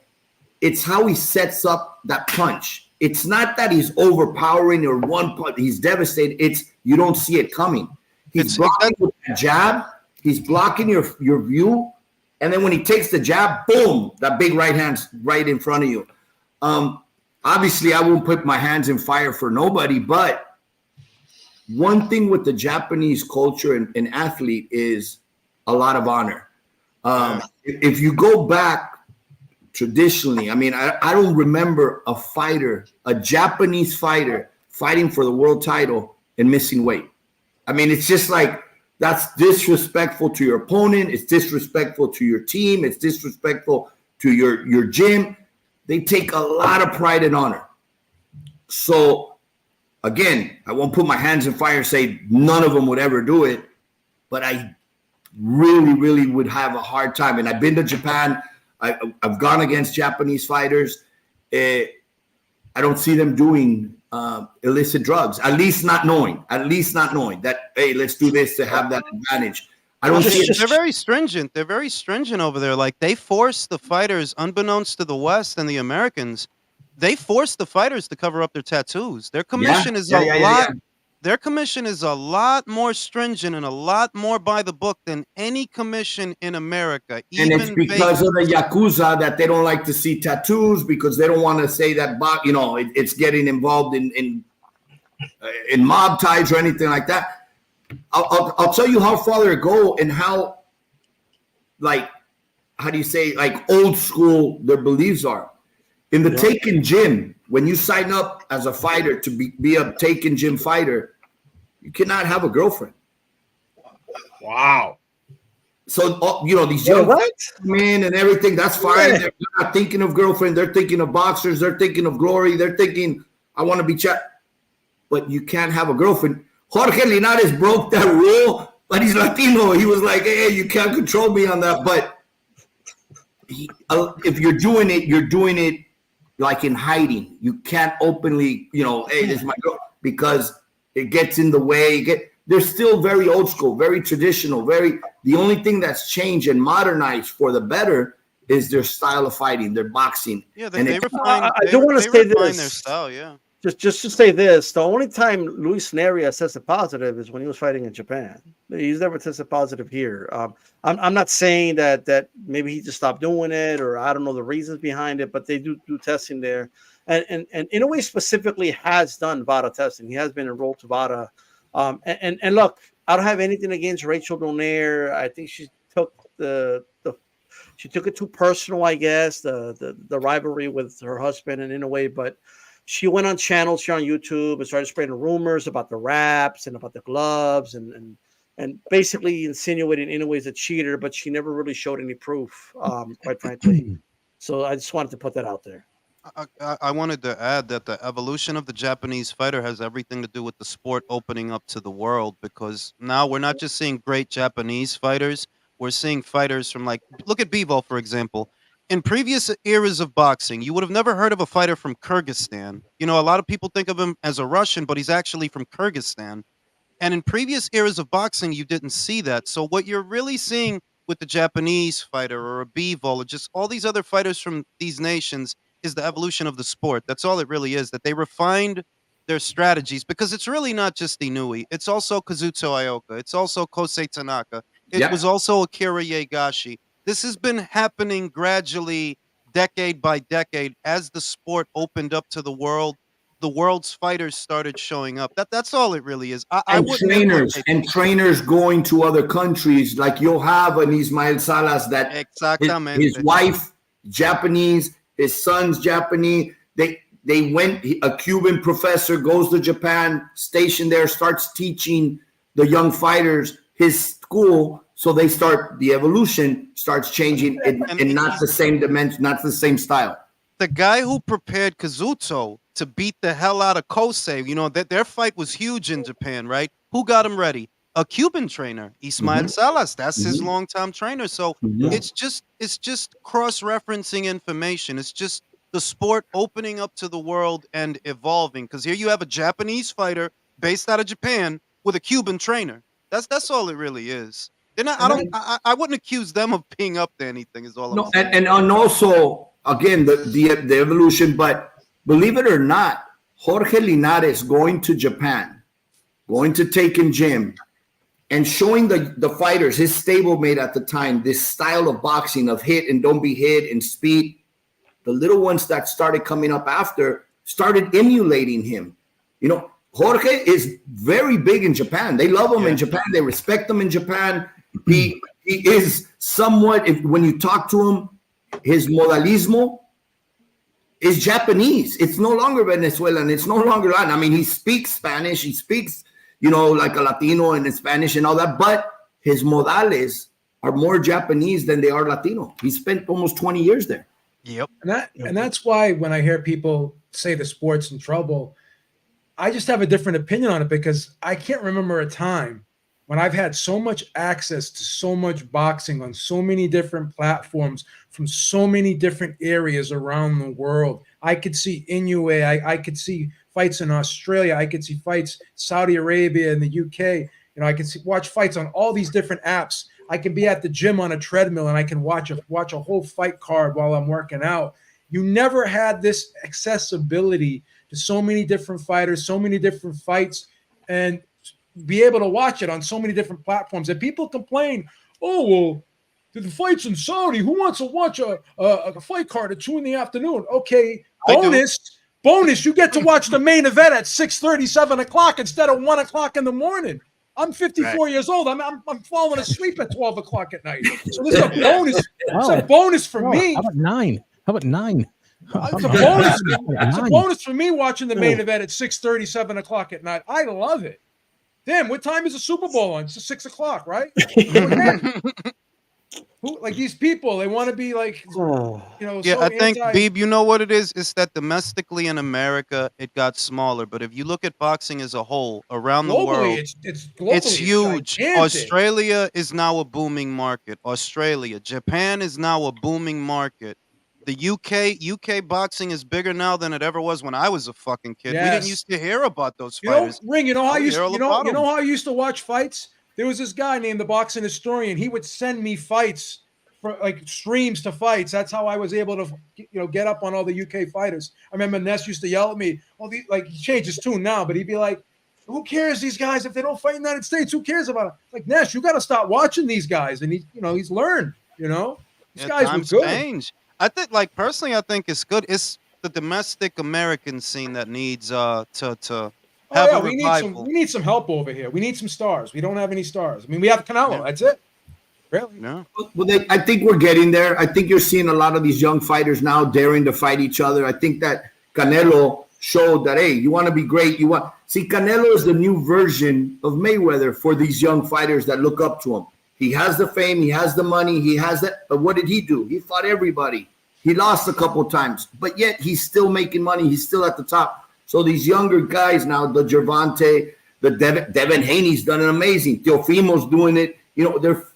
it's how he sets up that punch. It's not that he's overpowering or one punch. He's devastated. It's you don't see it coming. He's blocking with that jab. He's blocking your view. And then when he takes the jab, boom, that big right hand's right in front of you. Obviously, I won't put my hands in fire for nobody, but one thing with the Japanese culture and athlete is a lot of honor. If you go back traditionally, I mean, I don't remember a Japanese fighter fighting for the world title and missing weight. I mean, it's just like, that's disrespectful to your opponent. It's disrespectful to your team. It's disrespectful to your gym. They take a lot of pride and honor. So, again, I won't put my hands in fire and say none of them would ever do it, but I really, really would have a hard time. And I've been to Japan. I've gone against Japanese fighters. I don't see them doing illicit drugs, at least not knowing that, hey, let's do this to have that advantage. I don't see it. They're very stringent. They're very stringent over there. Like, they force the fighters, unbeknownst to the West and the Americans, they force the fighters to cover up their tattoos. Their commission is a lot. Their commission is a lot more stringent and a lot more by the book than any commission in America. And it's because of the Yakuza that they don't like to see tattoos, because they don't want to say that, it's getting involved in mob ties or anything like that. I'll tell you how far they go and how, how do you say, old school their beliefs are. In the Taken gym, when you sign up as a fighter to be a Taken gym fighter, You cannot have a girlfriend. Wow. So, these young men and everything, that's fine. They're not thinking of girlfriend. They're thinking of boxers. They're thinking of glory. They're thinking, I want to be but you can't have a girlfriend. Jorge Linares broke that rule, but he's Latino. He was like, hey, you can't control me on that. But if you're doing it like in hiding. You can't openly, hey, this is my girl, because it gets in the way. They're still very old school, very traditional, the only thing that's changed and modernized for the better is their style of fighting, their boxing. Yeah, I do want to say this. Their style, yeah. Just to say this, the only time Luis Nerias tested positive is when he was fighting in Japan. He's never tested positive here. I'm not saying that maybe he just stopped doing it, or I don't know the reasons behind it, but they do testing there. And Inoue specifically has done VADA testing. He has been enrolled to VADA. And look, I don't have anything against Rachel Donaire. I think she took she took it too personal, I guess, the rivalry with her husband and Inoue, but she went on channels here on YouTube and started spreading rumors about the wraps and about the gloves and basically insinuating Inoue's a cheater, but she never really showed any proof, quite frankly. So I just wanted to put that out there. I wanted to add that the evolution of the Japanese fighter has everything to do with the sport opening up to the world, because now we're not just seeing great Japanese fighters, we're seeing fighters from, like, look at Bivol, for example. In previous eras of boxing, you would have never heard of a fighter from Kyrgyzstan. A lot of people think of him as a Russian, but he's actually from Kyrgyzstan. And in previous eras of boxing, you didn't see that. So what you're really seeing with the Japanese fighter or a Bivol or just all these other fighters from these nations is the evolution of the sport. That's all it really is, that they refined their strategies, because it's really not just Inoue. It's also Kazuto Ioka. It's also Kosei Tanaka. It was also Akira Yegashi. This has been happening gradually, decade by decade, as the sport opened up to the world. The world's fighters started showing up. That's all it really is. Trainers going to other countries, like you'll have an Ismael Salas that his wife Japanese, his son's Japanese. They went. A Cuban professor goes to Japan, stationed there, starts teaching the young fighters his school. So the evolution starts changing and not the same dimension, not the same style. The guy who prepared Kazuto to beat the hell out of Kosei, that their fight was huge in Japan, right? Who got him ready? A Cuban trainer, Ismael Salas. That's his longtime trainer. So it's just cross-referencing information. It's just the sport opening up to the world and evolving. Because here you have a Japanese fighter based out of Japan with a Cuban trainer. That's all it really is. They're not. I wouldn't accuse them of being up to anything. Is all I'm saying. And also, again, the evolution. But believe it or not, Jorge Linares going to Japan, going to Taken Gym, and showing the fighters, his stablemate at the time, this style of boxing of hit and don't be hit and speed. The little ones that started coming up after started emulating him. Jorge is very big in Japan. They love him in Japan. They respect him in Japan. He is somewhat, when you talk to him, his modalismo is Japanese. It's no longer Venezuelan. It's no longer Latin. I mean, he speaks Spanish. He speaks, like a Latino and in Spanish and all that. But his modales are more Japanese than they are Latino. He spent almost 20 years there. Yep. And that's why when I hear people say the sport's in trouble, I just have a different opinion on it, because I can't remember a time when I've had so much access to so much boxing on so many different platforms from so many different areas around the world. I could see Inoue, I could see fights in Australia, I could see fights Saudi Arabia and the UK. I could watch fights on all these different apps. I can be at the gym on a treadmill and I can watch a whole fight card while I'm working out. You never had this accessibility to so many different fighters, so many different fights, and be able to watch it on so many different platforms. And people complain, oh, well, the fight's in Saudi. Who wants to watch a fight card at 2 p.m? Okay, bonus, you get to watch the main event at 6:30, 7 o'clock instead of 1 o'clock in the morning. I'm 54 years old. I'm falling asleep at 12 o'clock at night. So this is a bonus. It's a bonus for me. How about 9? It's a bonus. It's a bonus for me watching the main event at 6:30, 7 o'clock at night. I love it. Damn, what time is the Super Bowl on? It's 6 o'clock, right? Who, like these people, they want to be like, Yeah, so I think, anti- Beeb, you know what it is? It's that domestically in America, it got smaller. But if you look at boxing as a whole around the globally, world, it's globally, it's huge. gigantic. Australia is now a booming market. Australia, Japan is now a booming market. The UK boxing is bigger now than it ever was when I was a fucking kid. We Yes. didn't used to hear about those You know, fighters. Ring, you know how I I would used, hear all you know, about you know them. how I used to watch fights? There was this guy named the Boxing Historian. He would send me fights for like streams to fights. That's how I was able to, get up on all the UK fighters. I remember Ness used to yell at me. Well, like he changed his tune now, but he'd be like, "Who cares? These guys, if they don't fight in the United States, who cares about it?" Like Ness, you got to start watching these guys, and he's learned. These guys were Times good. change. I think, like personally, I think it's good. It's the domestic American scene that needs to have a revival. We need some help over here. We need some stars. We don't have any stars. I mean, we have Canelo. That's it. Really? No. Well, I think we're getting there. I think you're seeing a lot of these young fighters now daring to fight each other. I think that Canelo showed that, hey, you want to be great. Canelo is the new version of Mayweather for these young fighters that look up to him. He has the fame, he has the money, he has that. But what did he do? He fought everybody. He lost a couple of times, but yet he's still making money. He's still at the top. So these younger guys now, the Gervonta, the Devin Haney's done an amazing. Teofimo's doing it.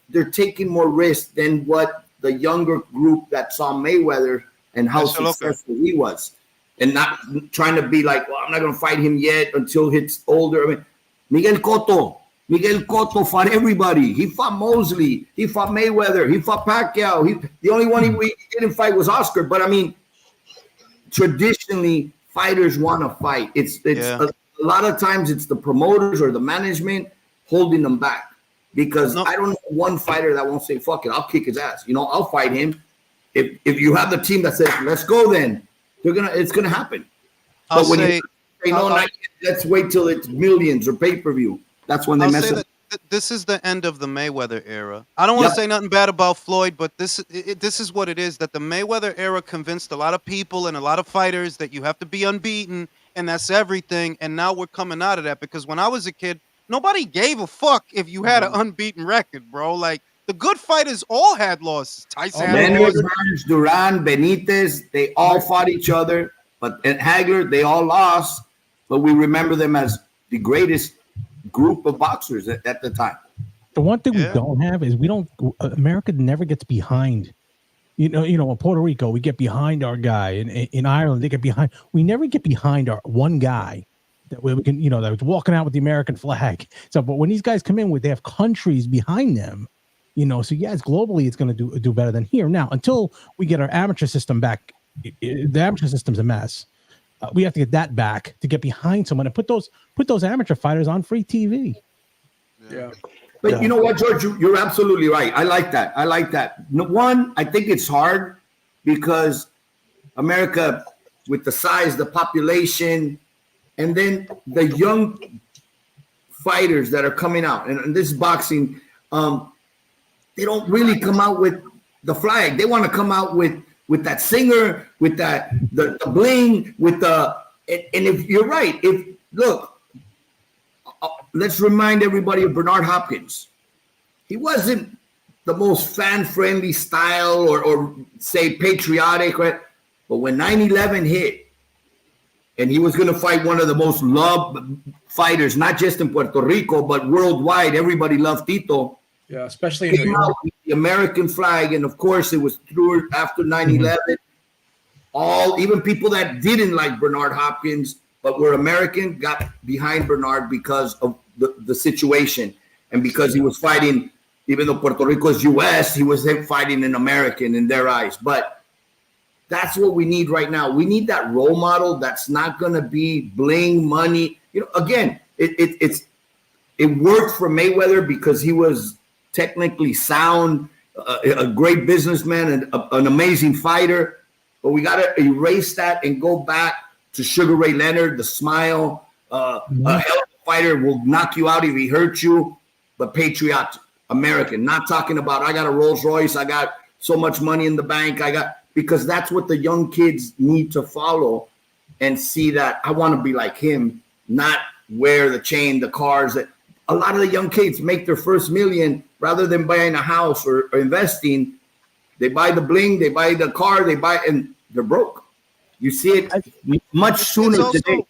They're taking more risks than what the younger group that saw Mayweather and how successful he was, and not trying to be like, well, I'm not going to fight him yet until he's older. I mean, Miguel Cotto fought everybody. He fought Mosley. He fought Mayweather. He fought Pacquiao. The only one he didn't fight was Oscar. But I mean, traditionally, fighters want to fight. It's a lot of times it's the promoters or the management holding them back. Because I don't know one fighter that won't say, fuck it, I'll kick his ass. I'll fight him. If you have the team that says, let's go, then it's gonna happen. But when you say, no, not yet, let's wait till it's millions or pay-per-view. That's when they mess up. This is the end of the Mayweather era. I don't want to say nothing bad about Floyd, but this is what it is, that the Mayweather era convinced a lot of people and a lot of fighters that you have to be unbeaten, and that's everything. And now we're coming out of that, because when I was a kid, nobody gave a fuck if you had an unbeaten record, bro. Like, the good fighters all had losses. Tyson Burns, Duran, Benitez, they all fought each other. But at Hagler, they all lost. But we remember them as the greatest group of boxers at the time. The one thing we don't have is America never gets behind. In Puerto Rico, we get behind our guy. In Ireland, they get behind. We never get behind our one guy. That way we can, that was walking out with the American flag. So, but when these guys come in, they have countries behind them, So yes, globally, it's going to do better than here. Now, until we get our amateur system back, the amateur system's a mess. We have to get that back to get behind someone and put those amateur fighters on free TV. Yeah. But you know what, George? You're absolutely right. I like that. One, I think it's hard because America, with the size, the population. And then the young fighters that are coming out, and this is boxing, they don't really come out with the flag. They want to come out with that singer, with that the bling, and if you're right, let's remind everybody of Bernard Hopkins. He wasn't the most fan-friendly style or say patriotic, right? But when 9/11 hit, and he was going to fight one of the most loved fighters, not just in Puerto Rico, but worldwide. Everybody loved Tito. Yeah, especially in New Came York. out with the American flag, and of course, it was through after 9/11. Even people that didn't like Bernard Hopkins but were American got behind Bernard because of the situation, and because he was fighting. Even though Puerto Rico is U.S., he was fighting an American in their eyes, but. That's what we need right now. We need that role model that's not going to be bling money. Again, it worked for Mayweather because he was technically sound, a great businessman, and an amazing fighter. But we got to erase that and go back to Sugar Ray Leonard, the smile. A hell of a fighter will knock you out if he hurts you, but patriot, American. Not talking about, I got a Rolls Royce, I got so much money in the bank, because that's what the young kids need to follow and see that I want to be like him, not wear the chain, the cars. a lot of the young kids make their first million rather than buying a house or investing. They buy the bling, they buy the car, and they're broke. You see it much sooner today.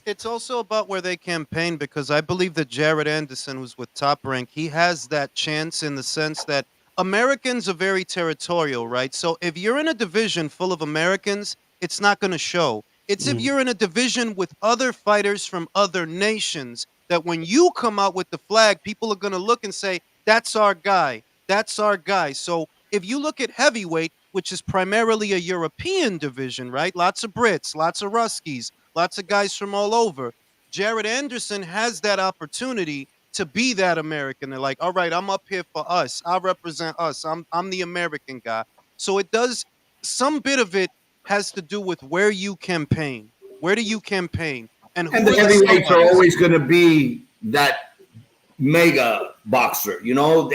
It's also about where they campaign, because I believe that Jared Anderson, who's with Top Rank, he has that chance in the sense that Americans are very territorial, right? So if you're in a division full of Americans, it's not going to show. It's if you're in a division with other fighters from other nations that when you come out with the flag, people are going to look and say, that's our guy. That's our guy. So if you look at heavyweight, which is primarily a European division, right? Lots of Brits, lots of Ruskies, lots of guys from all over. Jared Anderson has that opportunity to be that American. They're like, all right, I'm up here for us. I represent us. I'm the American guy. So it does, some bit of it has to do with where you campaign. Where do you campaign? And the heavyweights are always going to be that mega boxer. You know,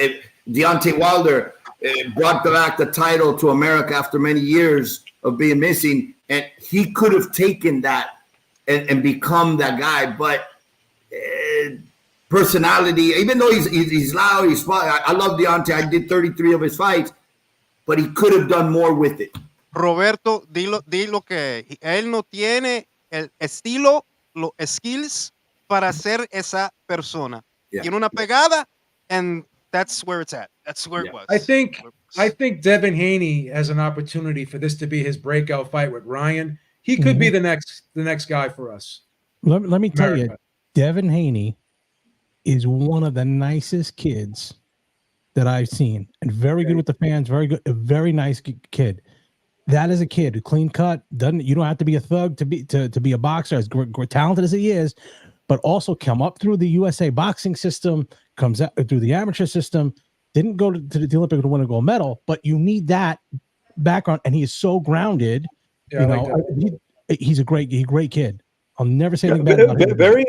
Deontay Wilder brought back the title to America after many years of being missing, and he could have taken that and become that guy. But personality, even though he's loud, he's fun. I love Deontay. I did 33 of his fights, but he could have done more with it. Roberto, dilo que él no tiene el estilo, los skills para ser esa persona. Yeah. Tiene una pegada, and that's where it's at. That's where it was. I think Devin Haney has an opportunity for this to be his breakout fight with Ryan. He could be the next guy for us. Let me tell you, Devin Haney is one of the nicest kids that I've seen, and very good with the fans. Very good, a very nice kid. That is a kid who clean cut. You don't have to be a thug to be a boxer, as talented as he is, but also come up through the USA boxing system, comes out through the amateur system. Didn't go to the Olympic to win a gold medal, but you need that background, and he is so grounded. Yeah, he's a great kid. I'll never say anything bad about him. Very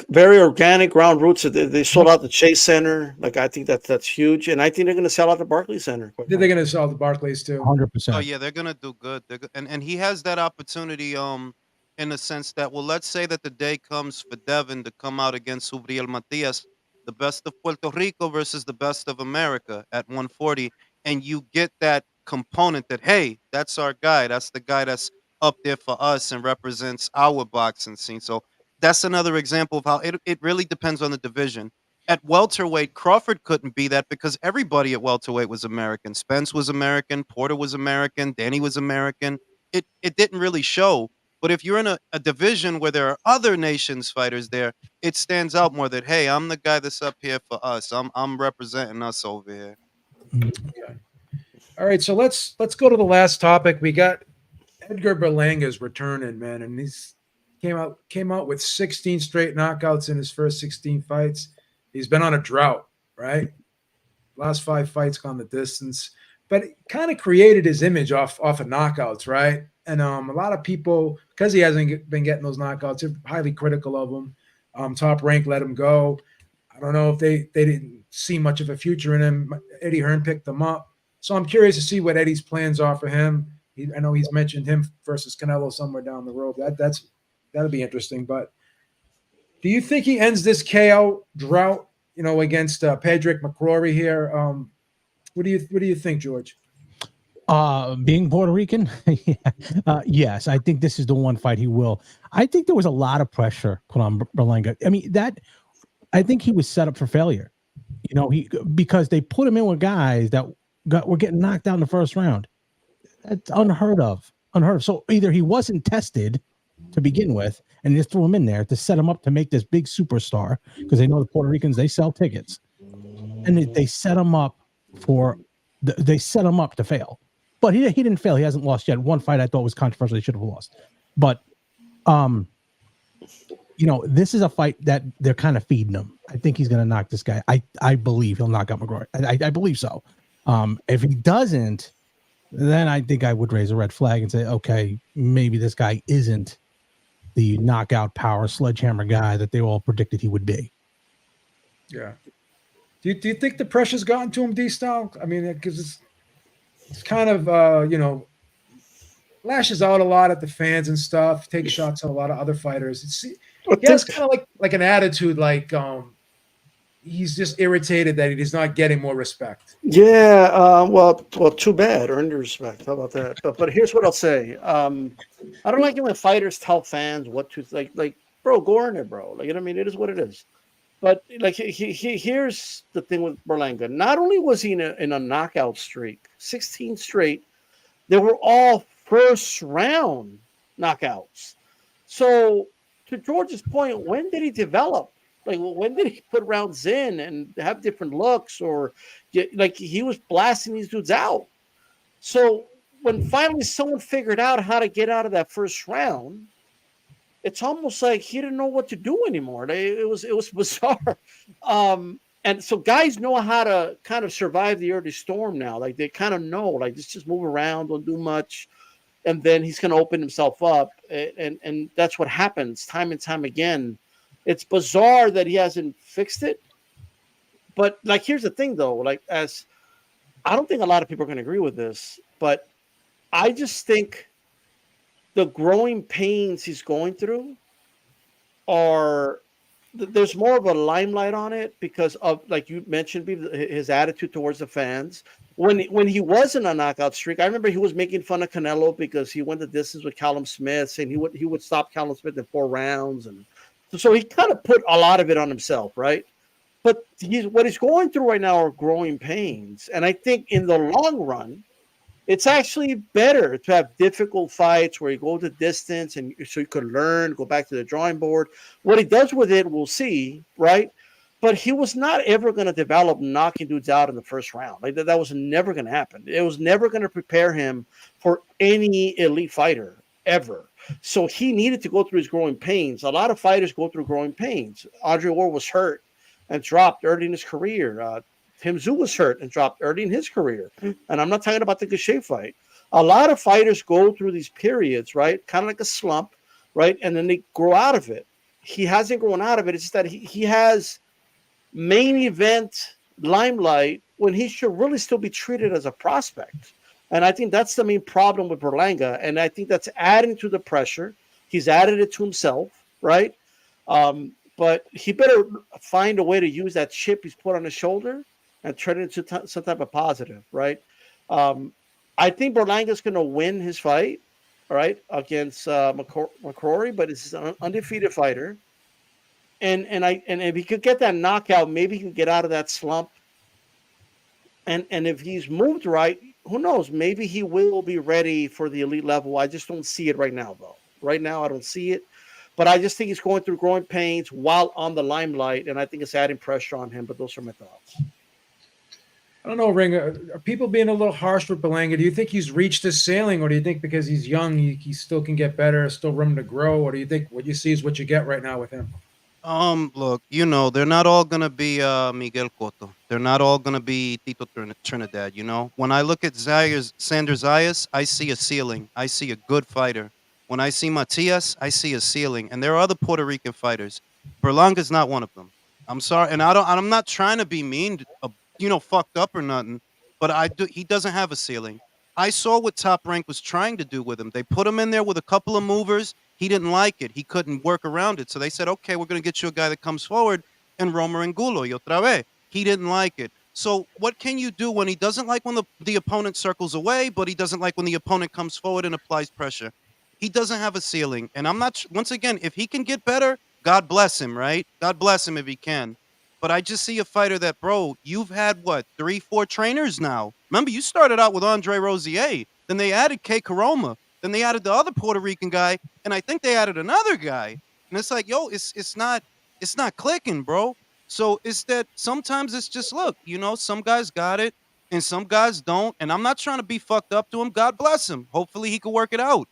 very organic ground roots. They sold out the Chase Center. Like, I think that's huge, and I think they're going to sell out the Barclays Center. They're going to sell the Barclays too. 100%. Oh yeah, they're going to do good. And he has that opportunity. In the sense that, well, let's say that the day comes for Devin to come out against Subrial Matias, the best of Puerto Rico versus the best of America at 140, and you get that component that, hey, that's our guy. That's the guy that's up there for us and represents our boxing scene. So that's another example of how it really depends on the division. At welterweight, Crawford couldn't be that because everybody at welterweight was American. Spence was American. Porter was American. Danny was American. It didn't really show. But if you're in a division where there are other nations fighters there, it stands out more that, hey, I'm the guy that's up here for us. I'm representing us over here. Okay. All right, so let's go to the last topic. We got Edgar Berlanga's returning, man, and he's came out with 16 straight knockouts in his first 16 fights. He's been on a drought, right? Last 5 fights gone the distance, but it kind of created his image off of knockouts, right? And a lot of people, because he hasn't been getting those knockouts, are highly critical of him. Top Rank let him go. I don't know if they didn't see much of a future in him. Eddie Hearn picked him up. So I'm curious to see what Eddie's plans are for him. I know he's mentioned him versus Canelo somewhere down the road. That'll be interesting. But do you think he ends this KO drought, against Padraig McCrory here? What do you think, George? Being Puerto Rican, yes, I think this is the one fight he will. I think there was a lot of pressure put on Berlanga. I mean, I think he was set up for failure. Because they put him in with guys that were getting knocked out in the first round. That's unheard of. So either he wasn't tested to begin with, and just threw him in there to set him up to make this big superstar, because they know the Puerto Ricans, they sell tickets, and they set him up to fail. But he didn't fail. He hasn't lost yet. One fight I thought was controversial. He should have lost. But, this is a fight that they're kind of feeding him. I think he's going to knock this guy. I believe he'll knock out McCrory. I believe so. If he doesn't, then I think I would raise a red flag and say, okay, maybe this guy isn't the knockout power sledgehammer guy that they all predicted he would be. Yeah. Do you think the pressure's gotten to him, D-Style? I mean, because it's kind of, lashes out a lot at the fans and stuff, takes shots at a lot of other fighters. He has kind of like an attitude like, he's just irritated that he's not getting more respect. Yeah, well, too bad. Earn your respect. How about that? But here's what I'll say. I don't like it when fighters tell fans what to like. Bro, go earn it, bro. Like, you know what I mean? It is what it is. But like, here's the thing with Berlanga. Not only was he in a knockout streak, 16 straight, they were all first round knockouts. So, to George's point, when did he develop? Like, when did he put rounds in and have different looks, or like he was blasting these dudes out? So when finally someone figured out how to get out of that first round, it's almost like he didn't know what to do anymore. It was bizarre. And so guys know how to kind of survive the early storm now. Like they kind of know, like just move around, don't do much, and then he's going to open himself up, and that's what happens time and time again. It's bizarre that he hasn't fixed it. But like, here's the thing though, like as I don't think a lot of people are going to agree with this, but I just think the growing pains he's going through are there's more of a limelight on it because of, like you mentioned, his attitude towards the fans. When he was in a knockout streak, I remember he was making fun of Canelo because he went the distance with Callum Smith, saying he would stop Callum Smith in 4 rounds, and so he kind of put a lot of it on himself, right? But what he's going through right now are growing pains. And I think in the long run, it's actually better to have difficult fights where you go the distance and so you could learn, go back to the drawing board. What he does with it, we'll see, right? But he was not ever going to develop knocking dudes out in the first round. Like that was never going to happen. It was never going to prepare him for any elite fighter ever. So he needed to go through his growing pains. A lot of fighters go through growing pains. Andre Ward was hurt and dropped early in his career. Tim Tszyu was hurt and dropped early in his career. And I'm not talking about the Gaucher fight. A lot of fighters go through these periods, right? Kind of like a slump, right? And then they grow out of it. He hasn't grown out of it. It's just that he has main event limelight when he should really still be treated as a prospect. And I think that's the main problem with Berlanga. And I think that's adding to the pressure. He's added it to himself, right? But he better find a way to use that chip he's put on his shoulder and turn it into some type of positive, right? I think Berlanga's going to win his fight, all right, against McCrory, but it's an undefeated fighter. And if he could get that knockout, maybe he can get out of that slump. And if he's moved right, who knows? Maybe he will be ready for the elite level. I just don't see it right now, though. Right now, I don't see it. But I just think he's going through growing pains while on the limelight, and I think it's adding pressure on him. But those are my thoughts. I don't know, Ring. Are people being a little harsh with Berlanga? Do you think he's reached his ceiling, or do you think because he's young, he still can get better, still room to grow, or do you think what you see is what you get right now with him? Look, they're not all gonna be Miguel Cotto. They're not all gonna be Tito Trinidad. When I look at Sandor Zayas, I see a ceiling. I see a good fighter. When I see Matias, I see a ceiling. And there are other Puerto Rican fighters. Berlanga's not one of them. I'm sorry, and I'm not trying to be mean, fucked up or nothing. But he doesn't have a ceiling. I saw what Top Rank was trying to do with him. They put him in there with a couple of movers. He didn't like it. He couldn't work around it. So they said, okay, we're going to get you a guy that comes forward and Romer Angulo, y otra vez. He didn't like it. So what can you do when he doesn't like when the opponent circles away, but he doesn't like when the opponent comes forward and applies pressure? He doesn't have a ceiling. And I'm not, once again, if he can get better, God bless him, right? God bless him if he can. But I just see a fighter that, bro, you've had, 3-4 trainers now. Remember, you started out with Andre Rosier. Then they added K. Karoma. Then they added the other Puerto Rican guy, and I think they added another guy. And it's like, yo, it's not clicking, bro. So it's that sometimes it's just, look, some guys got it and some guys don't. And I'm not trying to be fucked up to him. God bless him. Hopefully he can work it out.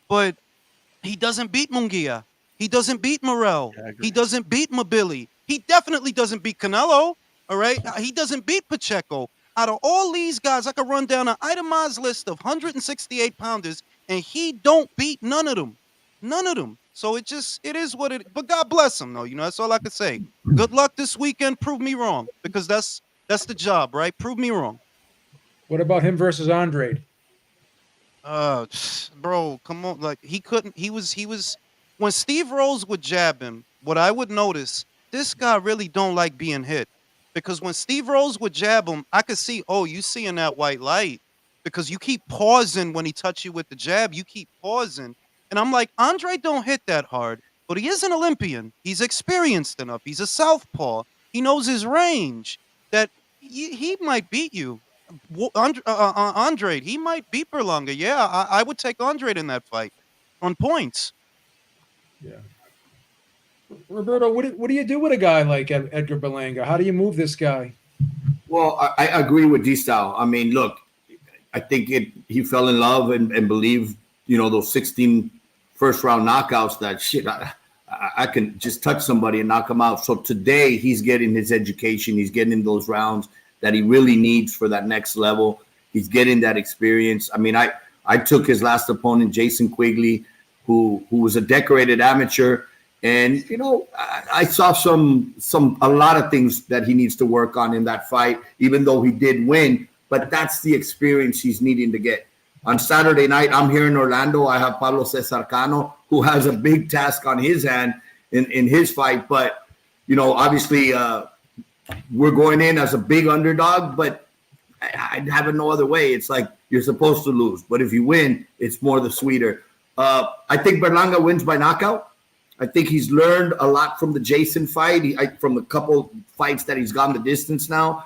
But he doesn't beat Munguia. He doesn't beat Morel. Yeah, he doesn't beat Mobili. He definitely doesn't beat Canelo. All right. He doesn't beat Pacheco. Out of all these guys, I could run down an itemized list of 168 pounders. And he don't beat none of them. None of them. So it is what it is. But God bless him, though. That's all I could say. Good luck this weekend. Prove me wrong. Because that's the job, right? Prove me wrong. What about him versus Andrade? Bro, come on. Like, he was when Steve Rose would jab him, what I would notice, this guy really don't like being hit. Because when Steve Rose would jab him, I could see, oh, you seeing that white light. Because you keep pausing when he touch you with the jab. You keep pausing. And I'm like, Andre don't hit that hard. But he is an Olympian. He's experienced enough. He's a southpaw. He knows his range. That he might beat you. Andre, he might beat Berlanga. Yeah, I would take Andre in that fight on points. Yeah. Roberto, what do you do with a guy like Edgar Berlanga? How do you move this guy? Well, I agree with D-Style. I mean, look, I think he fell in love and believed, those 16 first-round knockouts that, shit, I can just touch somebody and knock him out. So today he's getting his education. He's getting those rounds that he really needs for that next level. He's getting that experience. I mean, I took his last opponent, Jason Quigley, who was a decorated amateur. And, I saw a lot of things that he needs to work on in that fight, even though he did win. But that's the experience he's needing to get. On Saturday night, I'm here in Orlando. I have Pablo Cesar Cano, who has a big task on his hand in his fight. But, obviously we're going in as a big underdog, but I have it no other way. It's like you're supposed to lose. But if you win, it's more the sweeter. I think Berlanga wins by knockout. I think he's learned a lot from the Jason fight, from the couple fights that he's gone the distance now.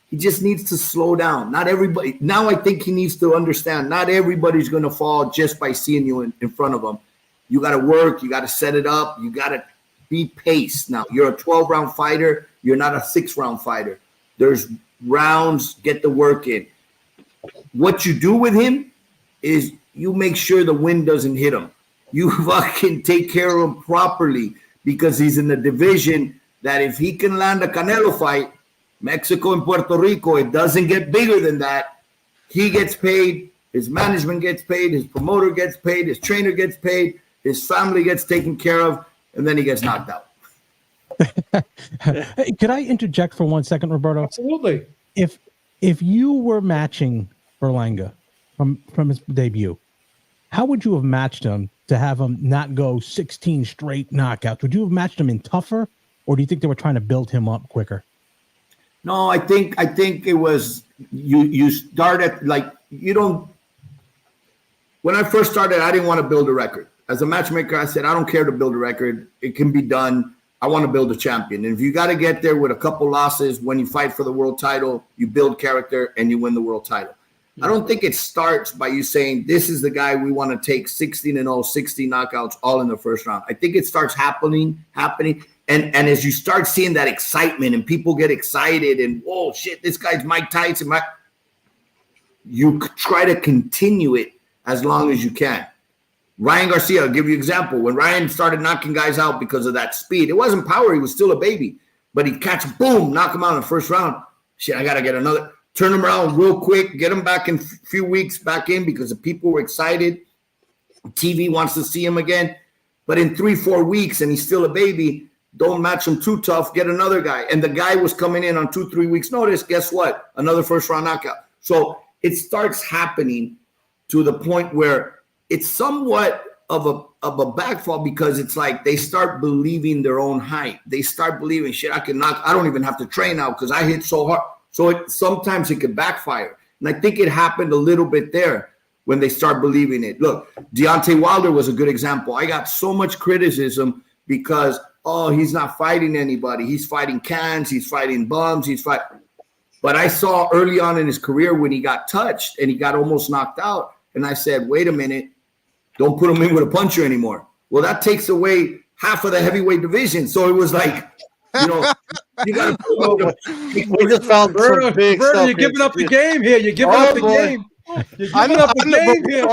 He just needs to slow down. Not everybody. Now I think he needs to understand not everybody's going to fall just by seeing you in front of them. You got to work. You got to set it up. You got to be paced. Now, you're a 12-round fighter. You're not a 6-round fighter. There's rounds. Get the work in. What you do with him is you make sure the wind doesn't hit him. You fucking take care of him properly because he's in the division that if he can land a Canelo fight, Mexico and Puerto Rico, it doesn't get bigger than that. He gets paid. His management gets paid. His promoter gets paid. His trainer gets paid. His family gets taken care of. And then he gets knocked out. Hey, could I interject for 1 second, Roberto? Absolutely. If you were matching Berlanga from his debut, how would you have matched him to have him not go 16 straight knockouts? Would you have matched him in tougher, or do you think they were trying to build him up quicker? No, I think it was you start at when I first started, I didn't want to build a record. As a matchmaker, I said, I don't care to build a record. It can be done. I want to build a champion. And if you got to get there with a couple losses, when you fight for the world title, you build character and you win the world title. I don't think it starts by you saying, this is the guy we want to take 16-0, 60 knockouts all in the first round. I think it starts happening. And as you start seeing that excitement and people get excited and, whoa, shit, this guy's Mike Tyson. You try to continue it as long as you can. Ryan Garcia, I'll give you an example. When Ryan started knocking guys out because of that speed, it wasn't power. He was still a baby. But he'd catch, boom, knock him out in the first round. Shit, I got to get another. Turn him around real quick, get him back in a few weeks back in because the people were excited. TV wants to see him again. But in 3-4 weeks, and he's still a baby, don't match him too tough, get another guy. And the guy was coming in on 2-3 weeks' notice. Guess what? Another first-round knockout. So it starts happening to the point where it's somewhat of a backfall because it's like they start believing their own hype. They start believing, shit, I can knock. I don't even have to train now because I hit so hard. So sometimes it could backfire. And I think it happened a little bit there when they start believing it. Look, Deontay Wilder was a good example. I got so much criticism because, he's not fighting anybody. He's fighting cans. He's fighting bums. But I saw early on in his career when he got touched and he got almost knocked out. And I said, wait a minute. Don't put him in with a puncher anymore. Well, that takes away half of the heavyweight division. So it was like, you got to. We just found some big stuff. You're giving up the game here. You're giving up the game. You're giving up the game here.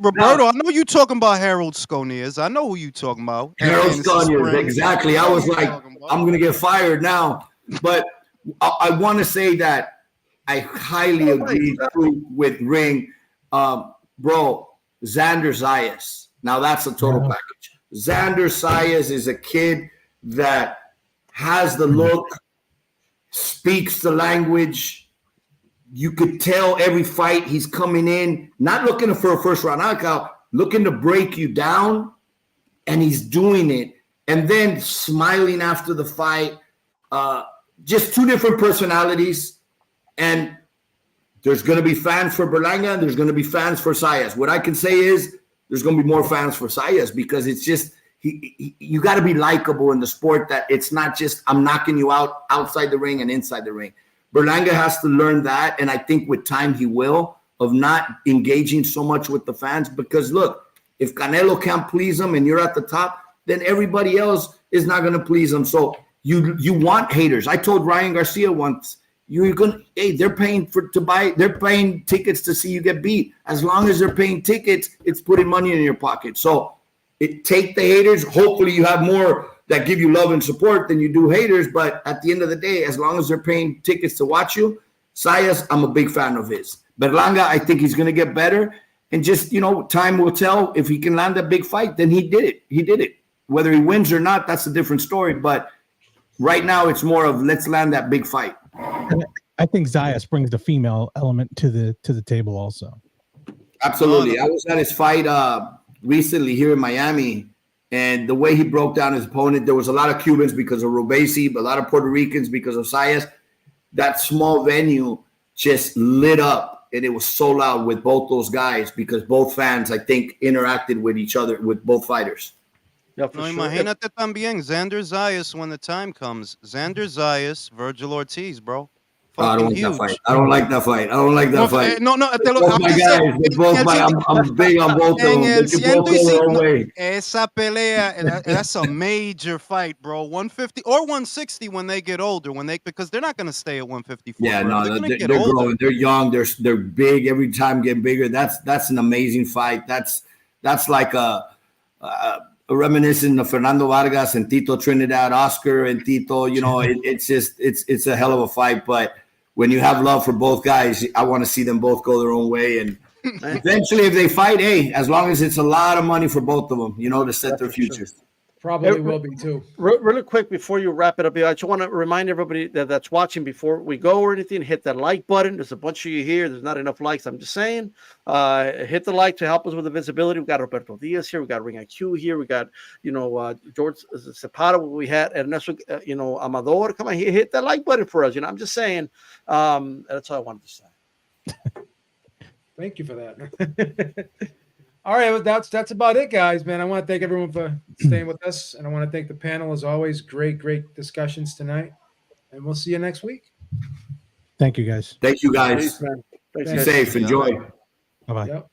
Roberto, I know you talking about Harold Sconiers. I know who you talking about. Harold Sconiers, exactly. I was like, I'm going to get fired now. But I want to say that I highly agree with Ring. Bro, Xander Zayas. Now that's a total package. Xander Zayas is a kid that has the look, speaks the language. You could tell every fight he's coming in, not looking for a first-round knockout, looking to break you down, and he's doing it. And then smiling after the fight. just two different personalities, and there's going to be fans for Berlanga and there's going to be fans for Zayas. What I can say is there's going to be more fans for Zayas because it's just you got to be likable in the sport, that it's not just I'm knocking you out outside the ring and inside the ring. Berlanga has to learn that, and I think with time he will, of not engaging so much with the fans, because look, if Canelo can't please him and you're at the top, then everybody else is not going to please him. So you want haters. I told Ryan Garcia once, they're paying they're paying tickets to see you get beat. As long as they're paying tickets, it's putting money in your pocket. So take the haters. Hopefully you have more that give you love and support than you do haters. But at the end of the day, as long as they're paying tickets to watch you, Zayas, I'm a big fan of his. Berlanga, I think he's going to get better. And just, time will tell. If he can land a big fight, then he did it. He did it. Whether he wins or not, that's a different story. But right now, it's more of let's land that big fight. I think Zayas brings the female element to the table also. Absolutely. I was at his fight recently here in Miami, and the way he broke down his opponent, there was a lot of Cubans because of Robesi, but a lot of Puerto Ricans because of Zayas. That small venue just lit up, and it was so loud with both those guys because both fans, I think, interacted with each other, with both fighters. Yeah, No, imagínate también Xander Zayas when the time comes. Xander Zayas, Virgil Ortiz, bro. I don't like that fight. I don't like that fight. I don't like that fight. No, both my guys. I'm big on both of them. They can both go their own way. Esa pelea, that's a major fight, bro. 150 or 160 when they get older, because they're not going to stay at 154. Yeah, bro. no, they're growing. They're young. They're big. Every time getting bigger. That's an amazing fight. That's like a reminiscent of Fernando Vargas and Tito Trinidad, Oscar and Tito. It's a hell of a fight, but when you have love for both guys, I want to see them both go their own way. And eventually, if they fight, as long as it's a lot of money for both of them, to set their futures. Probably will be too. Really quick before you wrap it up, I just want to remind everybody that's watching before we go or anything, hit that like button. There's a bunch of you here. There's not enough likes. I'm just saying, hit the like to help us with the visibility. We got Roberto Diaz here. We got Ring IQ here. We got George Cepado. We had Ernesto Amador. Come on, hit that like button for us. I'm just saying. That's all I wanted to say. Thank you for that. All right, well, that's about it, guys, man. I want to thank everyone for staying with us, and I want to thank the panel as always. Great discussions tonight, and we'll see you next week. Thank you, guys. Thank you, guys. Thanks, man. Be safe. Enjoy. Bye-bye. Yep.